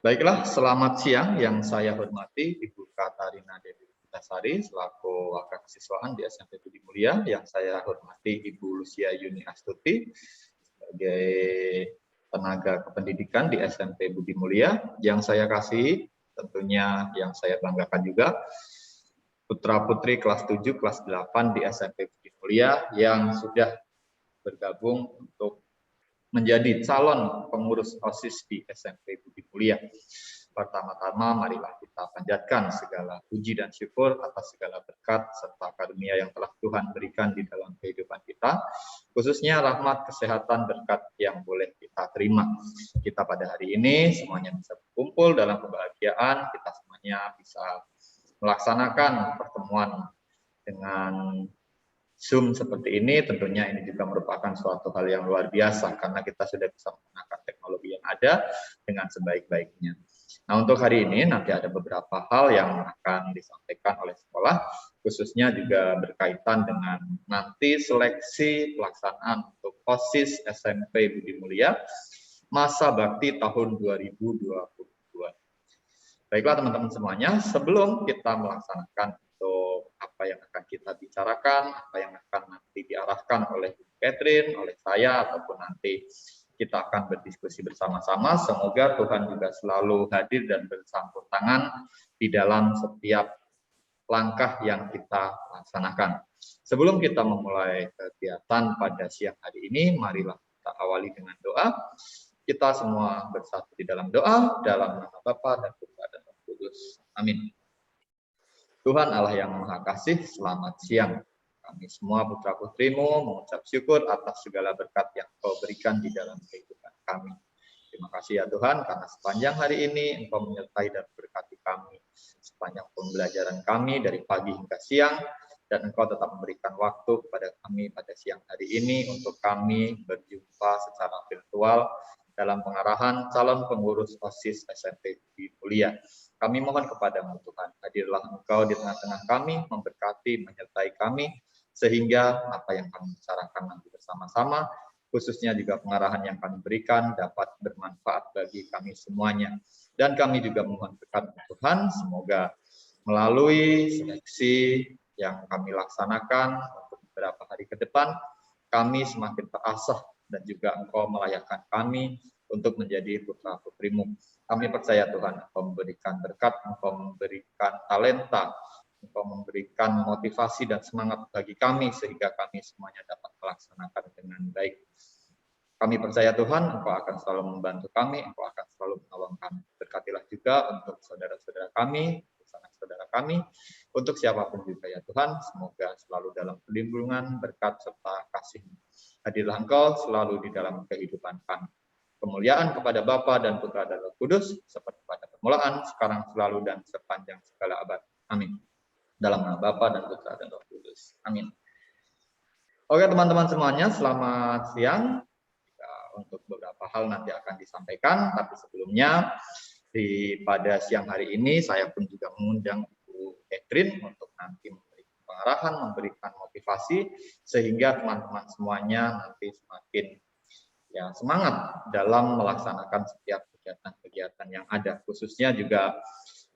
Baiklah, selamat siang yang saya hormati Ibu Katarina Dewi Putasari selaku Wakil Kesiswaan di SMP Budi Mulia, yang saya hormati Ibu Lucia Yuni Astuti sebagai tenaga kependidikan di SMP Budi Mulia, yang saya kasihi tentunya yang saya banggakan juga putra-putri kelas 7, kelas 8 di SMP Budi Mulia yang sudah bergabung untuk menjadi calon pengurus OSIS di SMP Budi Mulia. Pertama-tama marilah kita panjatkan segala puji dan syukur atas segala berkat serta karunia yang telah Tuhan berikan di dalam kehidupan kita, khususnya rahmat, kesehatan, berkat yang boleh kita terima. Kita pada hari ini semuanya bisa berkumpul dalam kebahagiaan, kita semuanya bisa melaksanakan pertemuan dengan Zoom seperti ini. Tentunya ini juga merupakan suatu hal yang luar biasa karena kita sudah bisa menggunakan teknologi yang ada dengan sebaik-baiknya. Nah, untuk hari ini nanti ada beberapa hal yang akan disampaikan oleh sekolah, khususnya juga berkaitan dengan nanti seleksi pelaksanaan untuk OSIS SMP Budi Mulia masa bakti tahun 2022. Baiklah teman-teman semuanya, sebelum kita melaksanakan untuk apa yang akan kita bicarakan, apa yang akan nanti diarahkan oleh Catherine, oleh saya, ataupun nanti kita akan berdiskusi bersama-sama. Semoga Tuhan juga selalu hadir dan bercampur tangan di dalam setiap langkah yang kita laksanakan. Sebelum kita memulai kegiatan pada siang hari ini, marilah kita awali dengan doa. Kita semua bersatu di dalam doa, dalam nama Bapa dan Putra dan Roh Kudus. Amin. Tuhan Allah yang Maha Kasih, selamat siang. Kami semua putra-putrimu mengucap syukur atas segala berkat yang Kau berikan di dalam kehidupan kami. Terima kasih ya Tuhan, karena sepanjang hari ini Engkau menyertai dan berkati kami. Sepanjang pembelajaran kami dari pagi hingga siang, dan Engkau tetap memberikan waktu kepada kami pada siang hari ini untuk kami berjumpa secara virtual dalam pengarahan calon pengurus OSIS SMP Budi Mulia. Kami mohon kepadamu Tuhan, hadirlah Engkau di tengah-tengah kami, memberkati, menyertai kami, sehingga apa yang kami bicarakan nanti bersama-sama, khususnya juga pengarahan yang kami berikan dapat bermanfaat bagi kami semuanya. Dan kami juga mohon berkat Tuhan, semoga melalui seleksi yang kami laksanakan untuk beberapa hari ke depan, kami semakin terasah dan juga Engkau melayakkan kami untuk menjadi putra-putrimu. Kami percaya Tuhan, Engkau memberikan berkat, Engkau memberikan talenta, Engkau memberikan motivasi dan semangat bagi kami sehingga kami semuanya dapat melaksanakan dengan baik. Kami percaya Tuhan, Engkau akan selalu membantu kami, Engkau akan selalu menolong kami. Berkatilah juga untuk saudara-saudara kami, saudara kami, untuk siapapun juga ya Tuhan, semoga selalu dalam perlindungan, berkat, serta kasih-Mu. Hadirlah Engkau selalu di dalam kehidupan kami. Kemuliaan kepada Bapa dan Putra dan Roh Kudus, seperti pada permulaan, sekarang, selalu, dan sepanjang segala abad. Amin. Dalam nama Bapa dan Putra dan Roh Kudus. Amin. Oke teman-teman semuanya, selamat siang. Untuk beberapa hal nanti akan disampaikan, tapi sebelumnya pada siang hari ini saya pun juga mengundang Ibu Catherine untuk nanti memberikan pengarahan, memberikan motivasi, sehingga teman-teman semuanya nanti semakin semangat dalam melaksanakan setiap kegiatan-kegiatan yang ada. Khususnya juga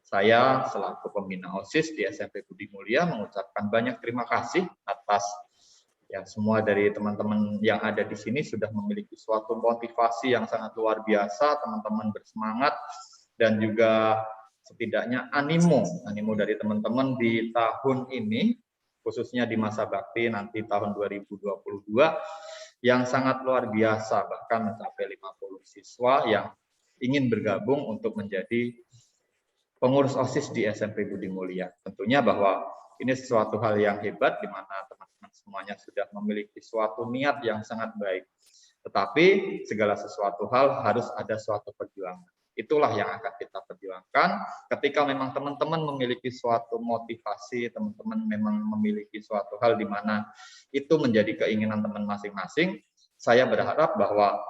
saya selaku pembina OSIS di SMP Budi Mulia mengucapkan banyak terima kasih atas semua dari teman-teman yang ada di sini sudah memiliki suatu motivasi yang sangat luar biasa, teman-teman bersemangat, dan juga setidaknya animo dari teman-teman di tahun ini, khususnya di masa bakti nanti tahun 2022, yang sangat luar biasa, bahkan mencapai 50 siswa yang ingin bergabung untuk menjadi pengurus OSIS di SMP Budi Mulia. Tentunya bahwa ini sesuatu hal yang hebat, di mana teman-teman semuanya sudah memiliki suatu niat yang sangat baik. Tetapi segala sesuatu hal harus ada suatu perjuangan. Itulah yang akan kita perjuangkan. Ketika memang teman-teman memiliki suatu motivasi, teman-teman memang memiliki suatu hal di mana itu menjadi keinginan teman masing-masing, saya berharap bahwa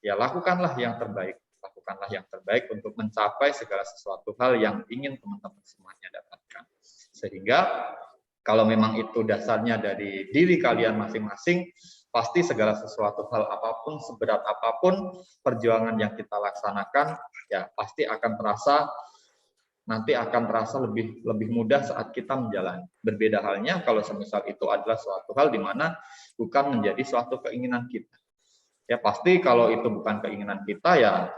lakukanlah yang terbaik. Lakukanlah yang terbaik untuk mencapai segala sesuatu hal yang ingin teman-teman semuanya dapatkan. Sehingga kalau memang itu dasarnya dari diri kalian masing-masing, pasti segala sesuatu hal apapun, seberat apapun perjuangan yang kita laksanakan, ya pasti akan terasa, nanti akan terasa lebih mudah saat kita menjalani. Berbeda halnya kalau semisal itu adalah suatu hal di mana bukan menjadi suatu keinginan kita. Ya pasti kalau itu bukan keinginan kita, ya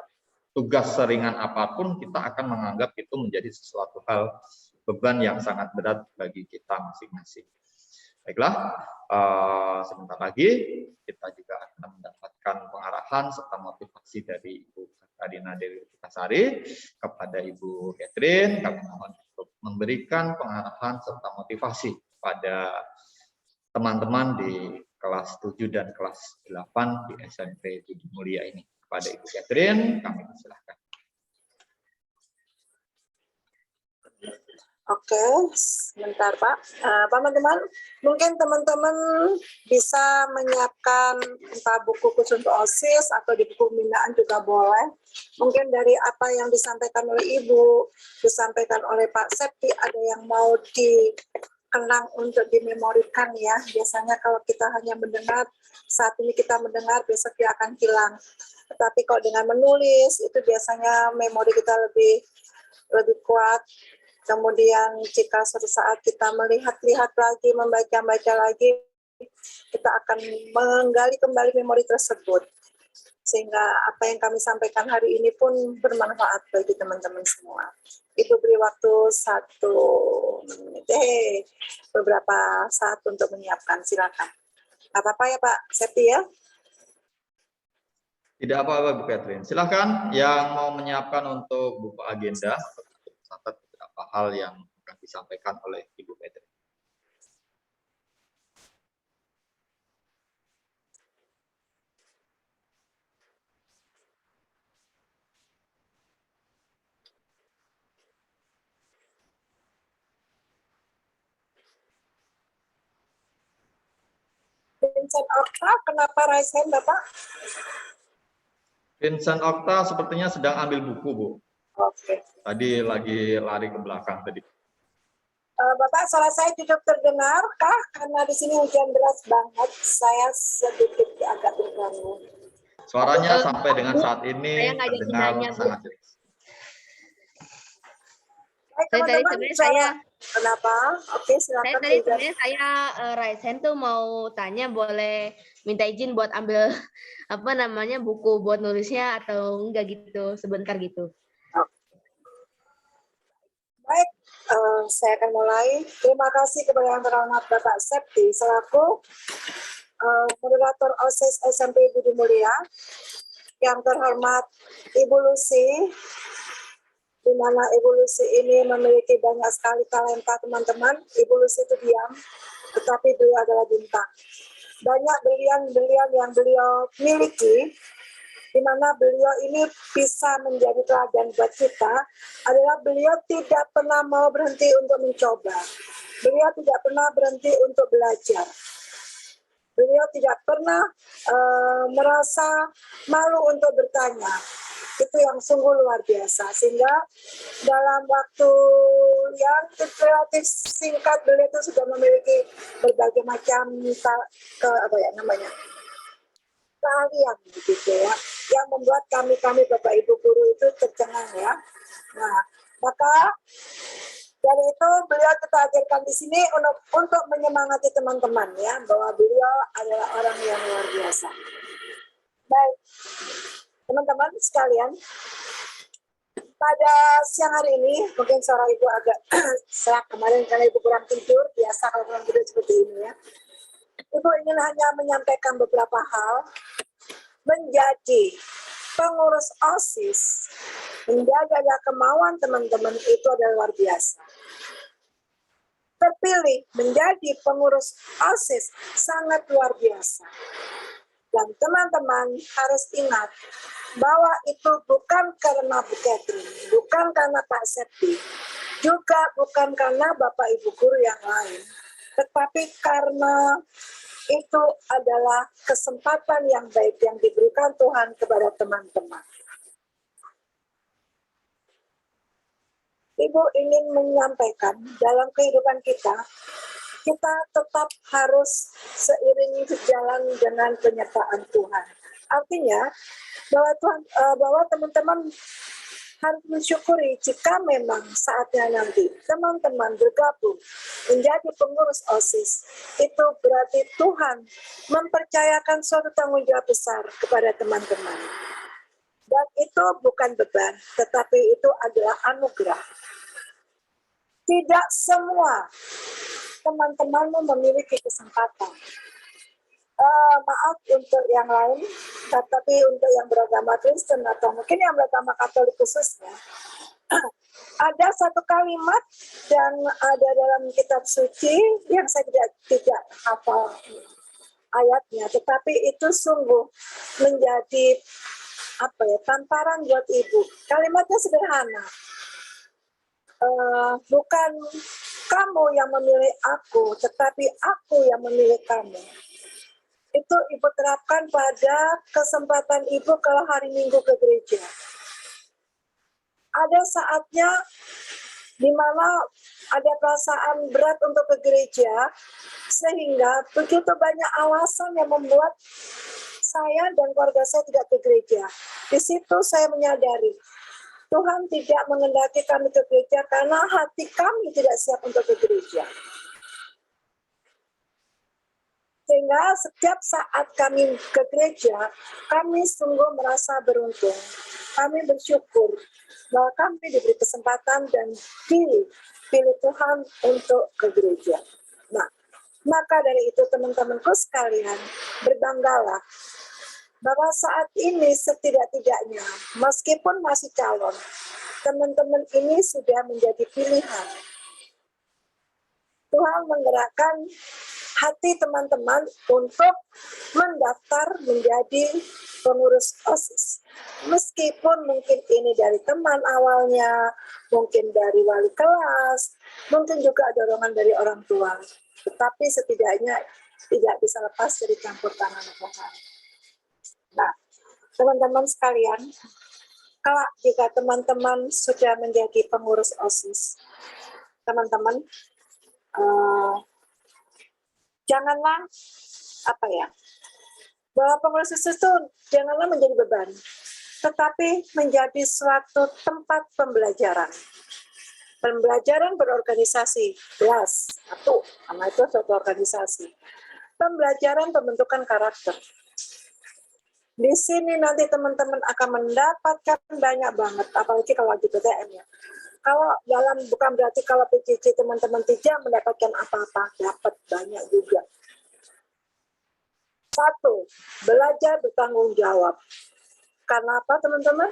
tugas seringan apapun kita akan menganggap itu menjadi sesuatu hal beban yang sangat berat bagi kita masing-masing. Baiklah, sebentar lagi kita juga akan mendapatkan pengarahan serta motivasi dari Ibu Katarina Dewi Putasari kepada Ibu Catherine. Kami mohon untuk memberikan pengarahan serta motivasi pada teman-teman di kelas 7 dan kelas 8 di SMP Budi Mulia ini. Kepada Ibu Catherine, kami persilahkan. Oke, sebentar Pak. Teman-teman, mungkin teman-teman bisa menyiapkan entah buku khusus untuk OSIS atau di buku pembinaan juga boleh. Mungkin dari apa yang disampaikan oleh Ibu, disampaikan oleh Pak Septi, ada yang mau dikenang untuk dimemorikan ya. Biasanya kalau kita hanya mendengar, saat ini kita mendengar, besok dia akan hilang. Tetapi kalau dengan menulis, itu biasanya memori kita lebih kuat. Kemudian jika suatu saat kita melihat-lihat lagi, membaca-baca lagi, kita akan menggali kembali memori tersebut. Sehingga apa yang kami sampaikan hari ini pun bermanfaat bagi teman-teman semua. Itu beri waktu beberapa saat untuk menyiapkan. Silakan. Apa-apa ya Pak Septi ya? Tidak apa-apa Bu Catherine. Silakan yang mau menyiapkan untuk buku agenda, catat beberapa hal yang akan disampaikan oleh Ibu Catherine. Vincent Okta, kenapa raise hand Bapak? Vincent Okta sepertinya sedang ambil buku, Bu. Oke. Tadi lagi lari ke belakang tadi. Bapak, suara saya cukup terdengar kah? Karena di sini hujan deras banget, saya sedikit agak terganggu. Suaranya sampai dengan saat ini terdengar sangat jelas. Baik, teman-teman, kenapa? Oke, silakan. Saya raise hand tuh mau tanya, boleh minta izin buat ambil buku buat nulisnya atau enggak gitu, sebentar gitu. Baik, saya akan mulai. Terima kasih kepada yang terhormat Bapak Septi selaku moderator OSIS SMP Budi Mulia, yang terhormat Ibu Lucy, di mana Ibu Lucy ini memiliki banyak sekali talenta teman-teman. Ibu Lucy itu diam, tetapi beliau adalah bintang. Banyak brilian-brilian yang beliau miliki, di mana beliau ini bisa menjadi teladan buat kita, adalah beliau tidak pernah mau berhenti untuk mencoba. Beliau tidak pernah berhenti untuk belajar. Beliau tidak pernah merasa malu untuk bertanya. Itu yang sungguh luar biasa. Sehingga dalam waktu yang relatif singkat, beliau itu sudah memiliki berbagai macam keahlian begitu ya, yang membuat kami Bapak Ibu guru itu tercengang ya. Nah, maka dari itu beliau kita hadirkan di sini untuk menyemangati teman-teman ya, bahwa beliau adalah orang yang luar biasa. Baik, teman-teman sekalian, pada siang hari ini mungkin suara Ibu agak serak kemarin karena Ibu kurang tidur, biasa kalau kurang tidur seperti ini ya. Ibu ingin hanya menyampaikan beberapa hal. Menjadi pengurus OSIS, menjaga kemauan teman-teman itu adalah luar biasa. Terpilih menjadi pengurus OSIS sangat luar biasa. Dan teman-teman harus ingat bahwa itu bukan karena Bu Catherine, bukan karena Pak Septi, juga bukan karena Bapak Ibu guru yang lain, tetapi karena itu adalah kesempatan yang baik yang diberikan Tuhan kepada teman-teman. Ibu ingin menyampaikan dalam kehidupan kita, kita tetap harus seiring berjalan dengan penyertaan Tuhan. Artinya bahwa teman-teman harus mensyukuri jika memang saatnya nanti teman-teman bergabung menjadi pengurus OSIS, itu berarti Tuhan mempercayakan suatu tanggung jawab besar kepada teman-teman. Dan itu bukan beban, tetapi itu adalah anugerah. Tidak semua teman-temanmu memiliki kesempatan. Maaf untuk yang lain, tetapi untuk yang beragama Kristen atau mungkin yang beragama Katolik khususnya, ada satu kalimat dan ada dalam kitab suci yang saya tidak hafal ayatnya, tetapi itu sungguh menjadi tamparan buat ibu. Kalimatnya sederhana. Bukan kamu yang memilih aku, tetapi aku yang memilih kamu. Itu ibu terapkan pada kesempatan ibu kalau hari Minggu ke gereja. Ada saatnya di mana ada perasaan berat untuk ke gereja, sehingga begitu banyak alasan yang membuat saya dan keluarga saya tidak ke gereja. Di situ saya menyadari, Tuhan tidak mengendaki kami ke gereja karena hati kami tidak siap untuk ke gereja. Sehingga setiap saat kami ke gereja, kami sungguh merasa beruntung. Kami bersyukur bahwa kami diberi kesempatan dan dipilih Tuhan untuk ke gereja. Nah, maka dari itu teman-temanku sekalian, berbanggalah bahwa saat ini setidak-tidaknya, meskipun masih calon, teman-teman ini sudah menjadi pilihan. Tuhan menggerakkan hati teman-teman untuk mendaftar menjadi pengurus OSIS. Meskipun mungkin ini dari teman awalnya, mungkin dari wali kelas, mungkin juga dorongan dari orang tua. Tetapi setidaknya tidak bisa lepas dari campur tangan Tuhan. Nah, teman-teman sekalian, kalau jika teman-teman sudah menjadi pengurus OSIS, teman-teman janganlah bahwa pengurus OSIS itu janganlah menjadi beban, tetapi menjadi suatu tempat pembelajaran. Pembelajaran berorganisasi, jelas, karena itu suatu organisasi. Pembelajaran pembentukan karakter. Di sini nanti teman-teman akan mendapatkan banyak banget, apalagi kalau di PTN ya. Kalau bukan berarti kalau PJJ teman-teman tidak mendapatkan apa-apa, dapat banyak juga. 1, belajar bertanggung jawab. Karena apa teman-teman?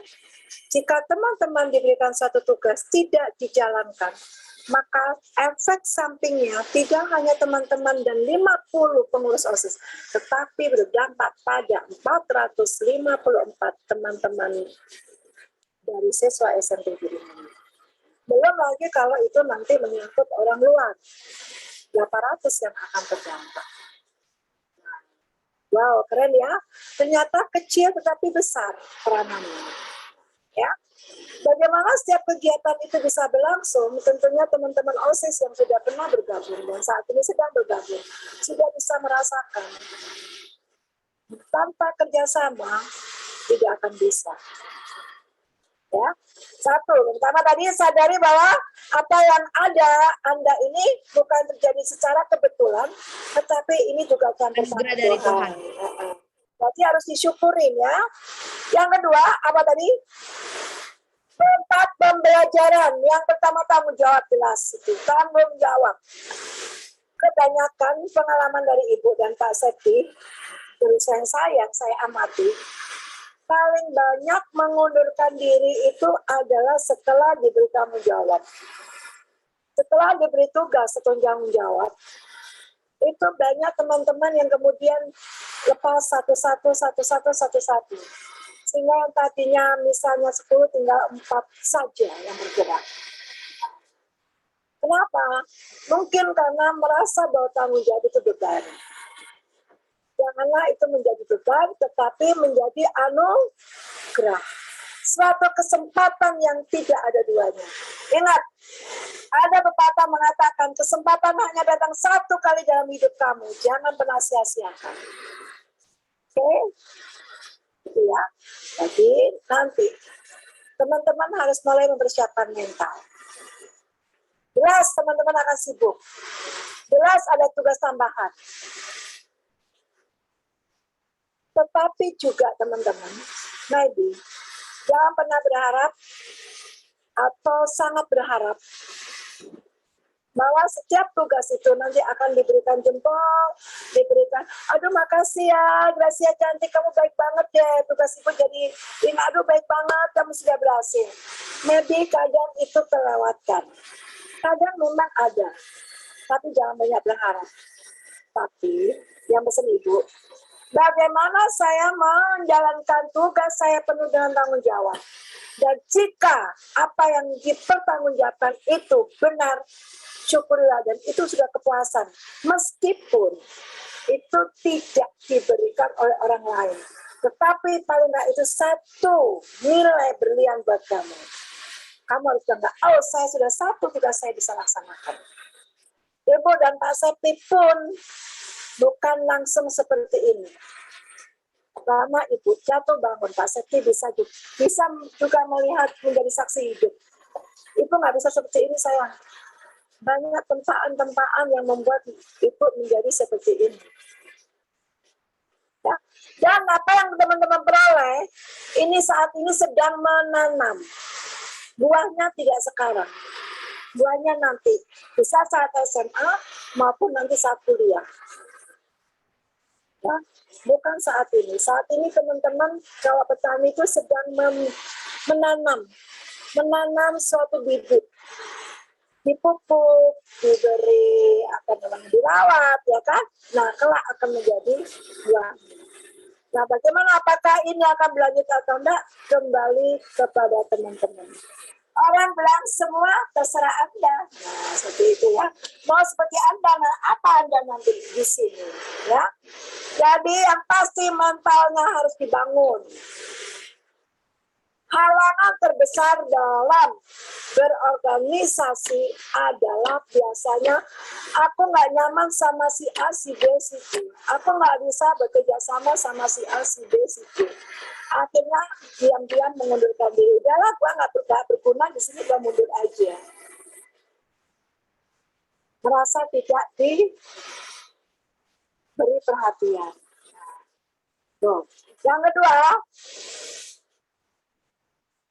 Jika teman-teman diberikan satu tugas tidak dijalankan, maka efek sampingnya tidak hanya teman-teman dan 50 pengurus OSIS, tetapi berdampak pada 454 teman-teman dari siswa SMP Birimani. Belum lagi kalau itu nanti menyangkut orang luar, 800 yang akan terdampak. Wow, keren ya. Ternyata kecil tetapi besar peranannya. Ya. Bagaimana setiap kegiatan itu bisa berlangsung? Tentunya teman-teman OSIS yang sudah pernah bergabung dan saat ini sedang bergabung sudah bisa merasakan. Tanpa kerjasama tidak akan bisa. Ya, 1, pertama tadi sadari bahwa apa yang ada Anda ini bukan terjadi secara kebetulan, tetapi ini juga akan anugerah dari Tuhan. Berarti harus disyukurin ya. Yang kedua, apa tadi? Tempat pembelajaran. Yang pertama tanggung jawab, jelas itu tanggung jawab. Kebanyakan pengalaman dari Ibu dan Pak Septi, terus yang saya amati, paling banyak mengundurkan diri itu adalah setelah diberi tanggung jawab. Setelah diberi tugas atau tanggung jawab, itu banyak teman-teman yang kemudian lepas satu-satu. Sehingga yang tadinya misalnya 10 tinggal 4 saja yang bergerak. Kenapa? Mungkin karena merasa bahwa tanggung jawab itu beban. Janganlah itu menjadi beban, tetapi menjadi anugerah. suatu kesempatan yang tidak ada duanya. Ingat, ada pepatah mengatakan kesempatan hanya datang satu kali dalam hidup kamu. Jangan pernah sia-siakan. Oke? Ya. Jadi nanti teman-teman harus mulai mempersiapkan mental. Jelas teman-teman akan sibuk. Jelas ada tugas tambahan. Tetapi juga teman-teman, maybe jangan pernah berharap atau sangat berharap bahwa setiap tugas itu nanti akan diberikan jempol, diberikan, aduh makasih ya, Gracia cantik, kamu baik banget deh, tugas ibu jadi, aduh baik banget, kamu sudah berhasil. Maybe kadang itu terlewatkan. Kadang memang ada, tapi jangan banyak berharap. Tapi yang pesan ibu, bagaimana saya menjalankan tugas saya penuh dengan tanggung jawab. Dan jika apa yang dipertanggungjawabkan itu benar, syukurlah, dan itu sudah kepuasan. Meskipun itu tidak diberikan oleh orang lain. Tetapi paling nggak itu satu nilai berlian buat kamu. Kamu harus bangga, oh saya sudah satu tugas saya bisa laksanakan. Ibu dan Pak Septi pun bukan langsung seperti ini. Pertama Ibu jatuh bangun, Pak Septi bisa juga melihat menjadi saksi hidup. Ibu nggak bisa seperti ini sayang. Banyak tempaan-tempaan yang membuat Ibu menjadi seperti ini. Ya. Dan apa yang teman-teman peroleh, ini saat ini sedang menanam. Buahnya tidak sekarang. Buahnya nanti. Bisa saat SMA maupun nanti saat kuliah. Ya, bukan saat ini. Saat ini teman-teman kalau petani itu sedang menanam suatu bibit, dipupuk, diberi dirawat, ya kan? Nah, kelak akan menjadi buah. Nah, bagaimana apakah ini akan berlanjut atau enggak? Kembali kepada teman-teman. Orang bilang semua terserah Anda. Nah, seperti itu ya. Mau seperti Anda, nah, apa Anda nanti di sini, ya? Jadi yang pasti mentalnya harus dibangun. Halangan terbesar dalam berorganisasi adalah biasanya aku nggak nyaman sama si A, si B, si C. Aku nggak bisa bekerja sama si A, si B, si C. Akhirnya diam-diam mengundurkan diri. Udahlah, gua nggak berguna di sini, gua mundur aja. Merasa tidak diberi perhatian. Tuh. Yang kedua,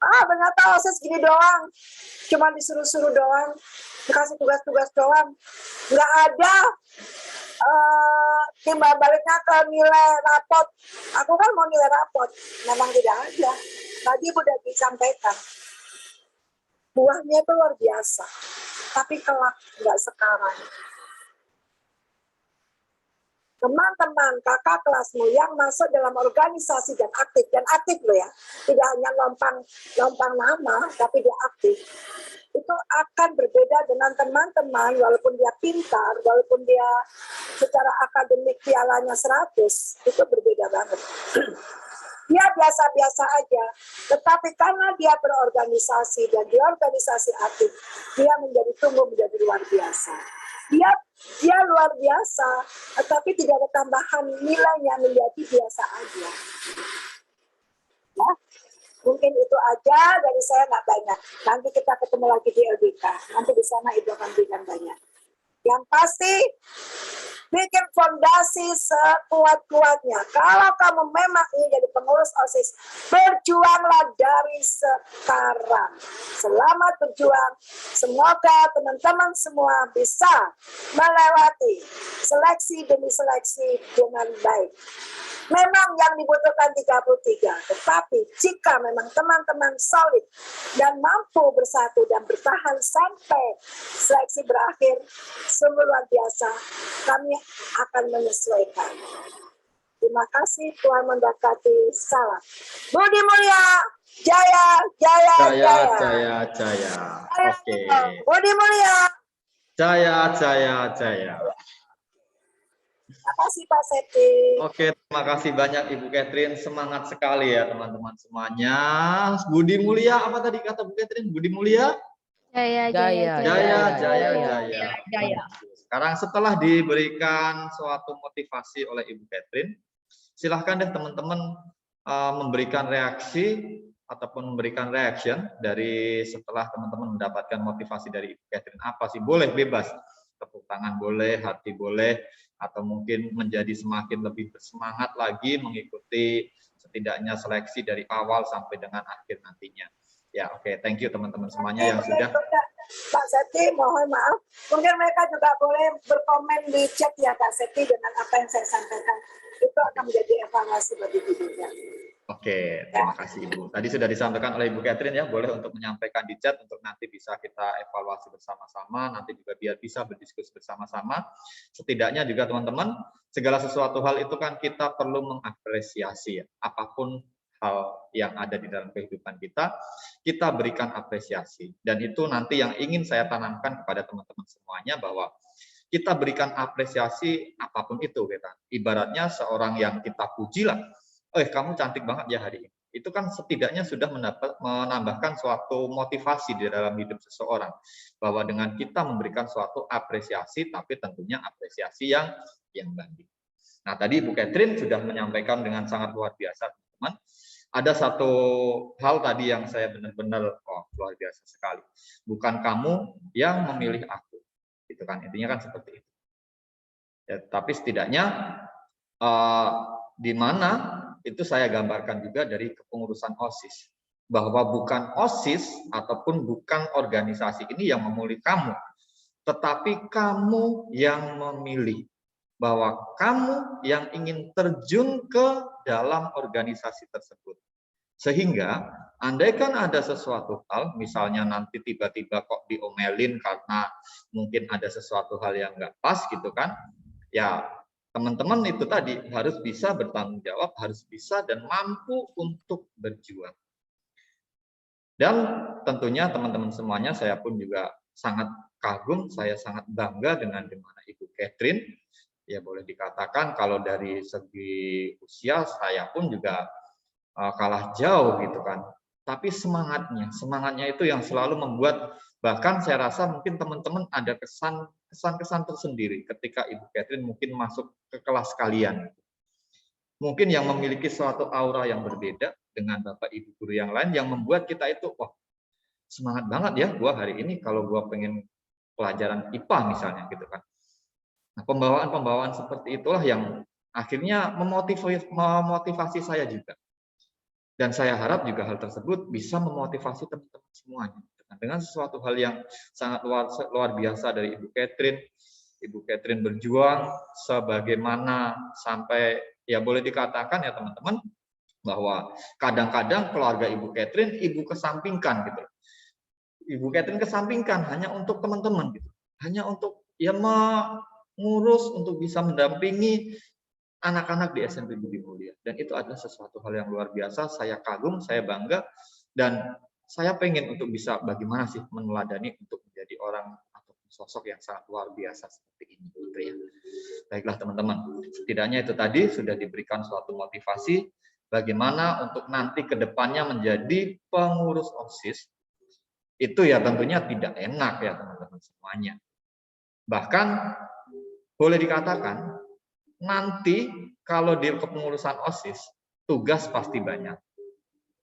ternyata OSIS gini doang, cuma disuruh-suruh doang, dikasih tugas-tugas doang, nggak ada timbal baliknya ke nilai rapot. Aku kan mau nilai rapot, memang tidak ada. Tadi udah disampaikan, buahnya itu luar biasa, tapi kelak nggak sekarang. Teman-teman kakak kelasmu yang masuk dalam organisasi dan aktif loh ya, tidak hanya lompang nama, tapi dia aktif, itu akan berbeda dengan teman-teman walaupun dia pintar, walaupun dia secara akademik pialanya 100, itu berbeda banget. Dia biasa-biasa aja, tetapi karena dia berorganisasi dan dia organisasi aktif, dia tumbuh menjadi luar biasa. Dia luar biasa, tetapi tidak ada tambahan nilainya, menjadi biasa aja. Ya, mungkin itu aja dari saya, nggak banyak. Nanti kita ketemu lagi di LBK. Nanti di sana Ibu akan berikan banyak. Yang pasti bikin fondasi sekuat-kuatnya. Kalau kamu memang ingin jadi pengurus OSIS, berjuanglah dari sekarang. Selamat berjuang. Semoga teman-teman semua bisa melewati seleksi demi seleksi dengan baik. Memang yang dibutuhkan 33, tetapi jika memang teman-teman solid dan mampu bersatu dan bertahan sampai seleksi berakhir, sungguh luar biasa, kami akan menyesuaikan. Terima kasih, Tuhan memberkati. Salam. Budi Mulia, jaya, jaya, jaya. Jaya, jaya. Oke. Budi Mulia. Jaya, jaya, jaya. Makasih Pak Septi. Oke, terima kasih banyak Ibu Catherine. Semangat sekali ya teman-teman semuanya. Budi Mulia, apa tadi kata Bu Catherine? Budi Mulia? Jaya, Jaya, jaya, jaya. jaya. Sekarang setelah diberikan suatu motivasi oleh Ibu Catherine, silahkan deh teman-teman memberikan reaksi ataupun memberikan reaction dari setelah teman-teman mendapatkan motivasi dari Ibu Catherine. Apa sih? Boleh bebas. Tepuk tangan boleh, hati boleh, atau mungkin menjadi semakin lebih bersemangat lagi mengikuti setidaknya seleksi dari awal sampai dengan akhir nantinya. Ya, oke, thank you teman-teman semuanya yang sudah. Pak Septi, mohon maaf, mungkin mereka juga boleh berkomen di chat ya Pak Septi dengan apa yang saya sampaikan. Itu akan menjadi evaluasi bagi dirinya. Oke, terima kasih Ibu. Tadi sudah disampaikan oleh Ibu Catherine ya, boleh untuk menyampaikan di chat untuk nanti bisa kita evaluasi bersama-sama, nanti juga biar bisa berdiskusi bersama-sama. Setidaknya juga teman-teman, segala sesuatu hal itu kan kita perlu mengapresiasi ya. Apapun hal yang ada di dalam kehidupan kita berikan apresiasi. Dan itu nanti yang ingin saya tanamkan kepada teman-teman semuanya bahwa kita berikan apresiasi apapun itu kita. Ibaratnya seorang yang kita puji lah, kamu cantik banget ya hari ini. Itu kan setidaknya sudah menambahkan suatu motivasi di dalam hidup seseorang. Bahwa dengan kita memberikan suatu apresiasi, tapi tentunya apresiasi yang baik. Nah, tadi Bu Catherine sudah menyampaikan dengan sangat luar biasa, teman-teman. Ada satu hal tadi yang saya benar-benar luar biasa sekali. Bukan kamu yang memilih aku. Itu kan intinya kan seperti itu. Ya, tapi setidaknya di mana itu saya gambarkan juga dari kepengurusan OSIS, bahwa bukan OSIS ataupun bukan organisasi ini yang memilih kamu, tetapi kamu yang memilih, bahwa kamu yang ingin terjun ke dalam organisasi tersebut. Sehingga andaikan ada sesuatu hal, misalnya nanti tiba-tiba kok diomelin karena mungkin ada sesuatu hal yang nggak pas gitu kan, ya teman-teman itu tadi harus bisa bertanggung jawab, harus bisa dan mampu untuk berjuang. Dan tentunya teman-teman semuanya, saya pun juga sangat kagum, saya sangat bangga dengan dimana Ibu Catherine, ya boleh dikatakan kalau dari segi usia saya pun juga kalah jauh gitu kan. Tapi semangatnya itu yang selalu membuat, bahkan saya rasa mungkin teman-teman ada kesan-kesan tersendiri ketika Ibu Catherine mungkin masuk ke kelas kalian. Mungkin yang memiliki suatu aura yang berbeda dengan Bapak Ibu guru yang lain yang membuat kita itu, wah semangat banget ya gua hari ini kalau gua pengen pelajaran IPA misalnya gitu kan. Nah, pembawaan seperti itulah yang akhirnya memotivasi saya juga. Dan saya harap juga hal tersebut bisa memotivasi teman-teman semuanya. Dengan sesuatu hal yang sangat luar biasa dari Ibu Catherine. Ibu Catherine berjuang sebagaimana sampai, ya boleh dikatakan ya teman-teman, bahwa kadang-kadang keluarga Ibu Catherine, Ibu kesampingkan gitu. Ibu Catherine kesampingkan hanya untuk teman-teman gitu. Hanya untuk ya mengurus, untuk bisa mendampingi anak-anak di SMP Budi Mulia. Dan itu adalah sesuatu hal yang luar biasa, saya kagum, saya bangga, dan saya pengen untuk bisa bagaimana sih meneladani untuk menjadi orang atau sosok yang sangat luar biasa seperti ini. Gitu ya. Baiklah teman-teman, setidaknya itu tadi sudah diberikan suatu motivasi bagaimana untuk nanti ke depannya menjadi pengurus OSIS. Itu ya tentunya tidak enak ya teman-teman semuanya. Bahkan boleh dikatakan nanti kalau di kepengurusan OSIS, tugas pasti banyak.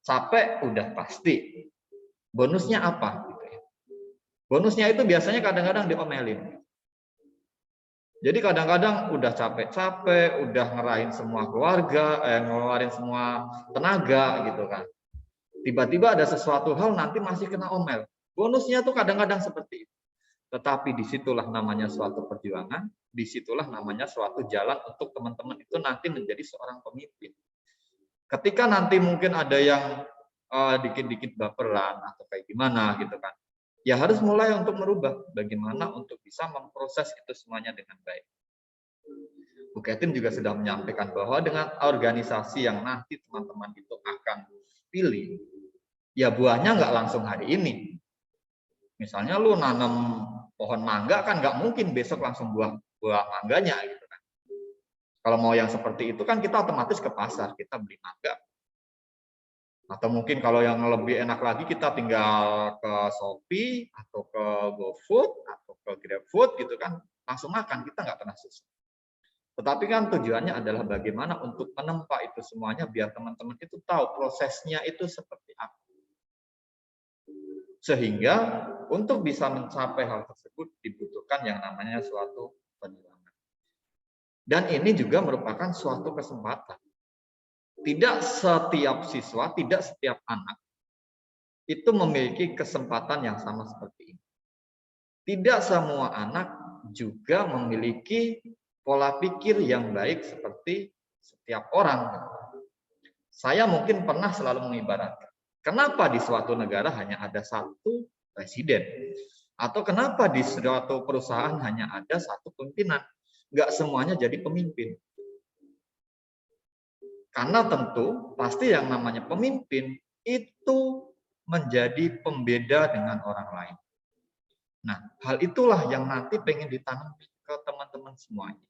Capek udah pasti. Bonusnya apa? Bonusnya itu biasanya kadang-kadang diomelin. Jadi kadang-kadang udah capek-capek, udah ngerahin semua keluarga, ngeluarin semua tenaga gitu kan. Tiba-tiba ada sesuatu hal nanti masih kena omel. Bonusnya tuh kadang-kadang seperti itu. Tetapi disitulah namanya suatu perjuangan, disitulah namanya suatu jalan untuk teman-teman itu nanti menjadi seorang pemimpin. Ketika nanti mungkin ada yang dikit-dikit baperan atau kayak gimana gitu kan, ya harus mulai untuk merubah bagaimana untuk bisa memproses itu semuanya dengan baik. Bu Catherine juga sudah menyampaikan bahwa dengan organisasi yang nanti teman-teman itu akan pilih, ya buahnya nggak langsung hari ini. Misalnya lu nanam pohon mangga kan nggak mungkin besok langsung buah mangganya gitu kan. Kalau mau yang seperti itu kan kita otomatis ke pasar, kita beli magang. Atau mungkin kalau yang lebih enak lagi kita tinggal ke Shopee atau ke GoFood atau ke GrabFood gitu kan, langsung makan, kita nggak pernah susah. Tetapi kan tujuannya adalah bagaimana untuk menempa itu semuanya biar teman-teman itu tahu prosesnya itu seperti apa. Sehingga untuk bisa mencapai hal tersebut dibutuhkan yang namanya suatu perjuangan. Dan ini juga merupakan suatu kesempatan. Tidak setiap siswa, tidak setiap anak itu memiliki kesempatan yang sama seperti ini. Tidak semua anak juga memiliki pola pikir yang baik seperti setiap orang. Saya mungkin pernah selalu mengibaratkan, kenapa di suatu negara hanya ada satu presiden? Atau kenapa di suatu perusahaan hanya ada satu pimpinan? Nggak semuanya jadi pemimpin. Karena tentu pasti yang namanya pemimpin itu menjadi pembeda dengan orang lain. Nah, hal itulah yang nanti pengen ditanam ke teman-teman semuanya.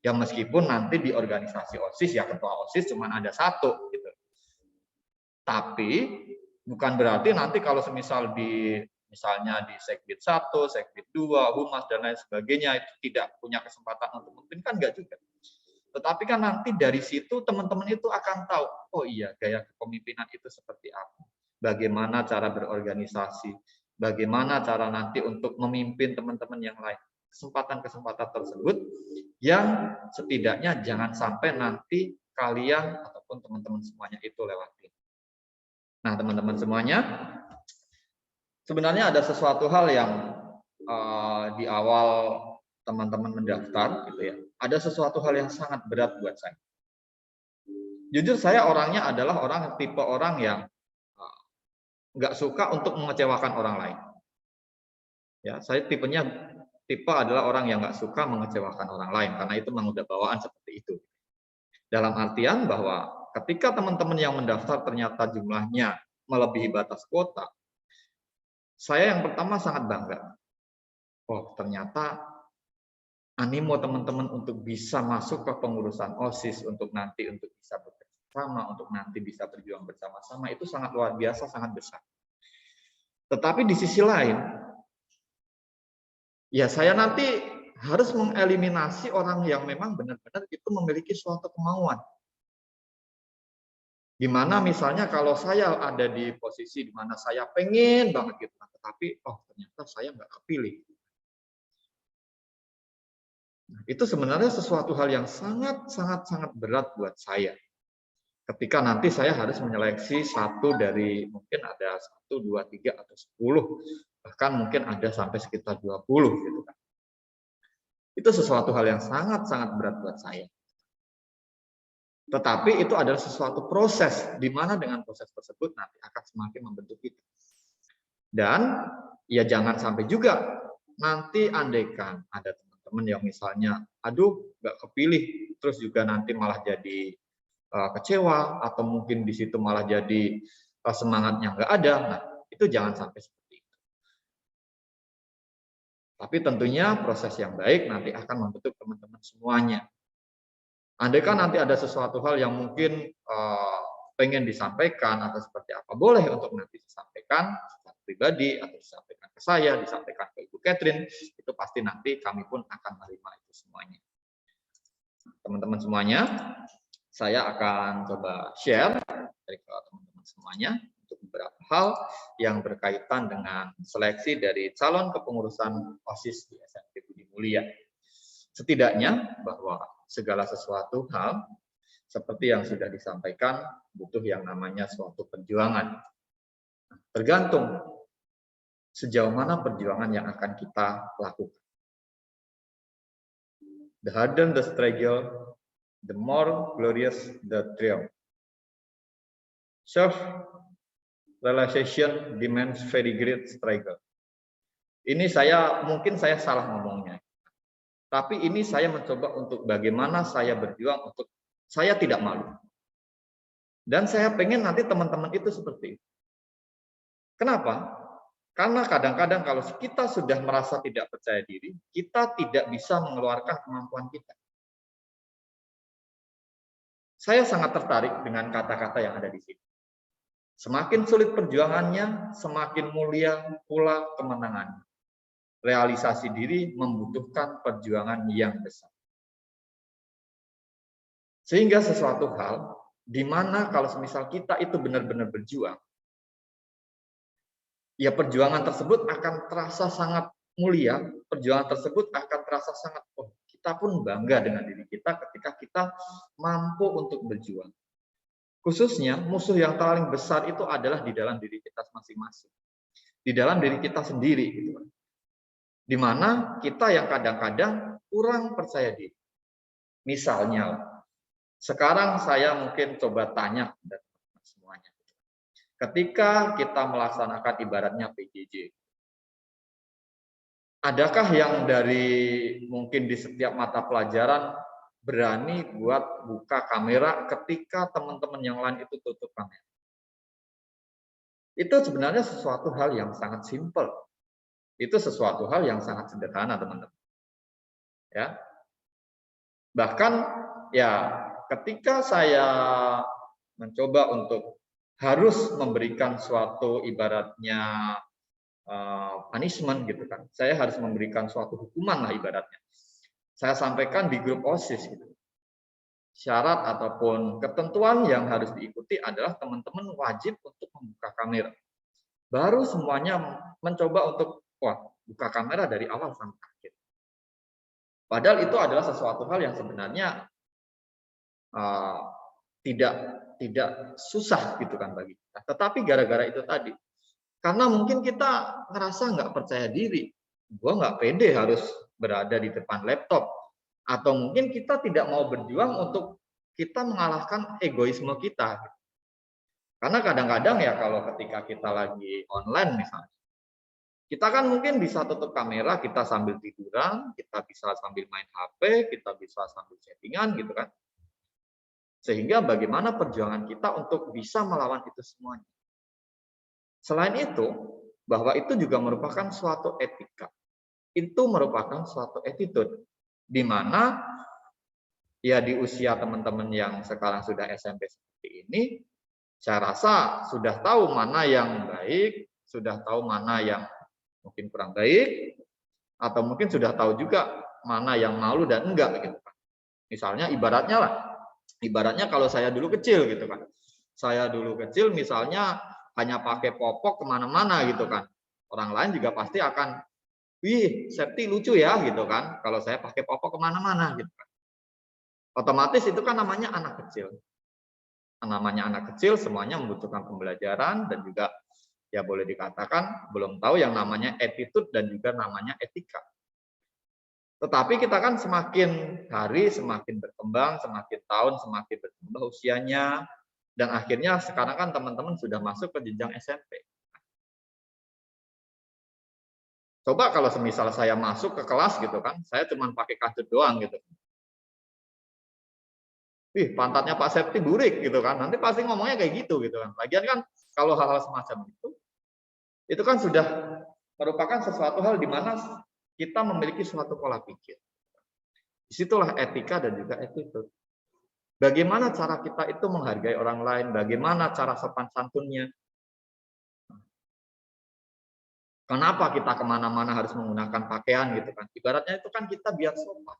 Ya meskipun nanti di organisasi OSIS ya ketua OSIS cuma ada satu gitu. Tapi bukan berarti nanti kalau semisal misalnya di Sekbid 1, Sekbid 2, Humas dan lain sebagainya itu tidak punya kesempatan untuk memimpin, kan enggak juga. Tetapi kan nanti dari situ teman-teman itu akan tahu, oh iya gaya kepemimpinan itu seperti apa. Bagaimana cara berorganisasi, bagaimana cara nanti untuk memimpin teman-teman yang lain. Kesempatan-kesempatan tersebut yang setidaknya jangan sampai nanti kalian ataupun teman-teman semuanya itu lewatin. Nah teman-teman semuanya, sebenarnya ada sesuatu hal yang di awal teman-teman mendaftar gitu ya, ada sesuatu hal yang sangat berat buat saya. Jujur saya orangnya adalah tipe orang yang nggak suka untuk mengecewakan orang lain. Ya, saya tipe adalah orang yang nggak suka mengecewakan orang lain karena itu memang udah bawaan seperti itu. Dalam artian bahwa ketika teman-teman yang mendaftar ternyata jumlahnya melebihi batas kuota, saya yang pertama sangat bangga. Oh, ternyata animo teman-teman untuk bisa masuk ke pengurusan OSIS, untuk nanti untuk bisa bersama, untuk nanti bisa berjuang bersama-sama, itu sangat luar biasa, sangat besar. Tetapi di sisi lain, ya saya nanti harus mengeliminasi orang yang memang benar-benar itu memiliki suatu kemauan. Di mana misalnya kalau saya ada di posisi di mana saya pengen banget gitu, tetapi oh ternyata saya nggak kepilih. Itu sebenarnya sesuatu hal yang sangat berat buat saya. Ketika nanti saya harus menyeleksi satu dari mungkin ada 1, 2, 3 atau 10, bahkan mungkin ada sampai sekitar 20 gitu kan. Itu sesuatu hal yang sangat berat buat saya. Tetapi itu adalah sesuatu proses di mana dengan proses tersebut nanti akan semakin membentuk kita. Dan ya jangan sampai juga nanti andaikan ada teman yang misalnya, aduh nggak kepilih, terus juga nanti malah jadi kecewa, atau mungkin di situ malah jadi semangatnya nggak ada. Nah, itu jangan sampai seperti itu. Tapi tentunya proses yang baik nanti akan membentuk teman-teman semuanya. Andaikan nanti ada sesuatu hal yang mungkin pengen disampaikan atau seperti apa, boleh untuk nanti disampaikan secara pribadi atau disampaikan ke saya, disampaikan ke Ibu Catherine, itu pasti nanti kami pun akan menerima itu semuanya. Teman-teman semuanya, saya akan coba share dari teman-teman semuanya untuk beberapa hal yang berkaitan dengan seleksi dari calon kepengurusan OSIS di SMP Budi Mulia. Setidaknya bahwa segala sesuatu hal seperti yang sudah disampaikan butuh yang namanya suatu perjuangan. Tergantung sejauh mana perjuangan yang akan kita lakukan. The harder the struggle, the more glorious the triumph. Self-realization demands very great struggle. Ini mungkin saya salah ngomongnya. Tapi ini saya mencoba untuk bagaimana saya berjuang untuk saya tidak malu. Dan saya pengen nanti teman-teman itu seperti itu. Kenapa? Karena kadang-kadang kalau kita sudah merasa tidak percaya diri, kita tidak bisa mengeluarkan kemampuan kita. Saya sangat tertarik dengan kata-kata yang ada di sini. Semakin sulit perjuangannya, semakin mulia pula kemenangannya. Realisasi diri membutuhkan perjuangan yang besar. Sehingga sesuatu hal di mana kalau semisal kita itu benar-benar berjuang, ya perjuangan tersebut akan terasa sangat mulia, perjuangan tersebut akan terasa sangat, oh, kita pun bangga dengan diri kita ketika kita mampu untuk berjuang. Khususnya musuh yang paling besar itu adalah di dalam diri kita masing-masing, di dalam diri kita sendiri, gitu. Di mana kita yang kadang-kadang kurang percaya diri. Misalnya, sekarang saya mungkin coba tanya kepada semuanya. Ketika kita melaksanakan ibaratnya PJJ, adakah yang dari mungkin di setiap mata pelajaran berani buat buka kamera ketika teman-teman yang lain itu tutup kamera? Itu sebenarnya sesuatu hal yang sangat simpel. Itu sesuatu hal yang sangat sederhana, teman-teman. Ya. Bahkan ya ketika saya mencoba untuk harus memberikan suatu ibaratnya punishment gitu kan. Saya harus memberikan suatu hukuman lah ibaratnya. Saya sampaikan di grup OSIS gitu. Syarat ataupun ketentuan yang harus diikuti adalah teman-teman wajib untuk membuka kamera. Baru semuanya mencoba untuk buka kamera dari awal sampai akhir. Padahal itu adalah sesuatu hal yang sebenarnya tidak susah gitu kan bagi kita. Tetapi gara-gara itu tadi, karena mungkin kita ngerasa nggak percaya diri, gue nggak pede harus berada di depan laptop, atau mungkin kita tidak mau berjuang untuk kita mengalahkan egoisme kita. Karena kadang-kadang ya kalau ketika kita lagi online misalnya, kita kan mungkin bisa tutup kamera, kita sambil tiduran, kita bisa sambil main HP, kita bisa sambil chattingan gitu kan. Sehingga bagaimana perjuangan kita untuk bisa melawan itu semuanya. Selain itu, bahwa itu juga merupakan suatu etika. Itu merupakan suatu attitude. Di mana ya di usia teman-teman yang sekarang sudah SMP seperti ini, saya rasa sudah tahu mana yang baik, sudah tahu mana yang mungkin kurang baik, atau mungkin sudah tahu juga mana yang malu dan enggak gitu kan. Misalnya ibaratnya kalau saya dulu kecil gitu kan. Saya dulu kecil misalnya hanya pakai popok kemana-mana gitu kan. Orang lain juga pasti akan, wih, Septi lucu ya gitu kan. Kalau saya pakai popok kemana-mana gitu kan. Otomatis itu kan namanya anak kecil. Namanya anak kecil semuanya membutuhkan pembelajaran dan juga ya boleh dikatakan belum tahu yang namanya attitude dan juga namanya etika. Tetapi kita kan semakin hari semakin berkembang, semakin tahun semakin bertambah usianya, dan akhirnya sekarang kan teman-teman sudah masuk ke jenjang SMP. Coba kalau semisal saya masuk ke kelas gitu kan, saya cuma pakai kasut doang gitu. Wih, pantatnya Pak Septi burik gitu kan, nanti pasti ngomongnya kayak gitu kan. Lagian kan kalau hal-hal semacam itu kan sudah merupakan sesuatu hal di mana kita memiliki suatu pola pikir. Disitulah etika dan juga attitude. Bagaimana cara kita itu menghargai orang lain, bagaimana cara sopan santunnya. Kenapa kita kemana-mana harus menggunakan pakaian gitu kan. Ibaratnya itu kan kita biar sopan.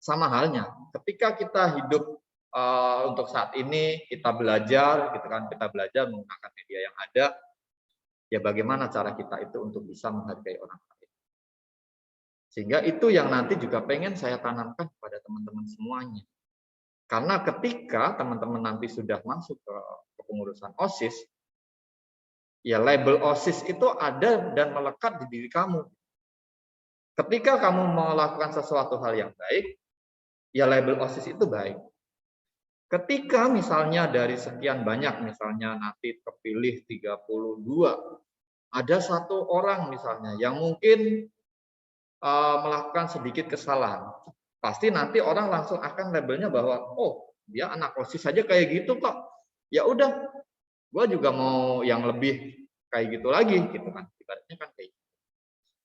Sama halnya, ketika kita hidup untuk saat ini, kita belajar, gitu kan, kita belajar menggunakan media yang ada, ya bagaimana cara kita itu untuk bisa menghargai orang lain. Sehingga itu yang nanti juga pengen saya tanamkan kepada teman-teman semuanya. Karena ketika teman-teman nanti sudah masuk ke kepengurusan OSIS, ya label OSIS itu ada dan melekat di diri kamu. Ketika kamu melakukan sesuatu hal yang baik, ya label OSIS itu baik. Ketika misalnya dari sekian banyak, misalnya nanti terpilih 32, ada satu orang misalnya yang mungkin melakukan sedikit kesalahan, pasti nanti orang langsung akan labelnya bahwa oh dia anak OSIS saja kayak gitu kok, ya udah gue juga mau yang lebih kayak gitu lagi gitu kan, ibaratnya kan kayak gitu.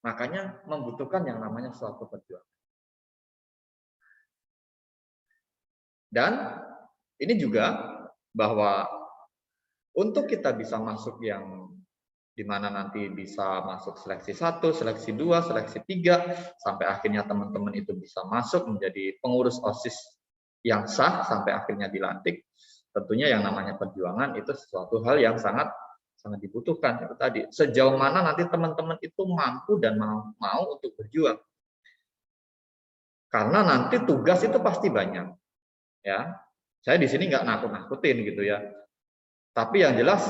Makanya membutuhkan yang namanya suatu perjuangan. Dan Ini juga bahwa untuk kita bisa masuk yang di mana nanti bisa masuk seleksi 1, seleksi 2, seleksi 3, sampai akhirnya teman-teman itu bisa masuk menjadi pengurus OSIS yang sah sampai akhirnya dilantik. Tentunya yang namanya perjuangan itu sesuatu hal yang sangat dibutuhkan. Itu tadi, sejauh mana nanti teman-teman itu mampu dan mau untuk berjuang. Karena nanti tugas itu pasti banyak. Ya, saya di sini nggak nakut-nakutin gitu ya. Tapi yang jelas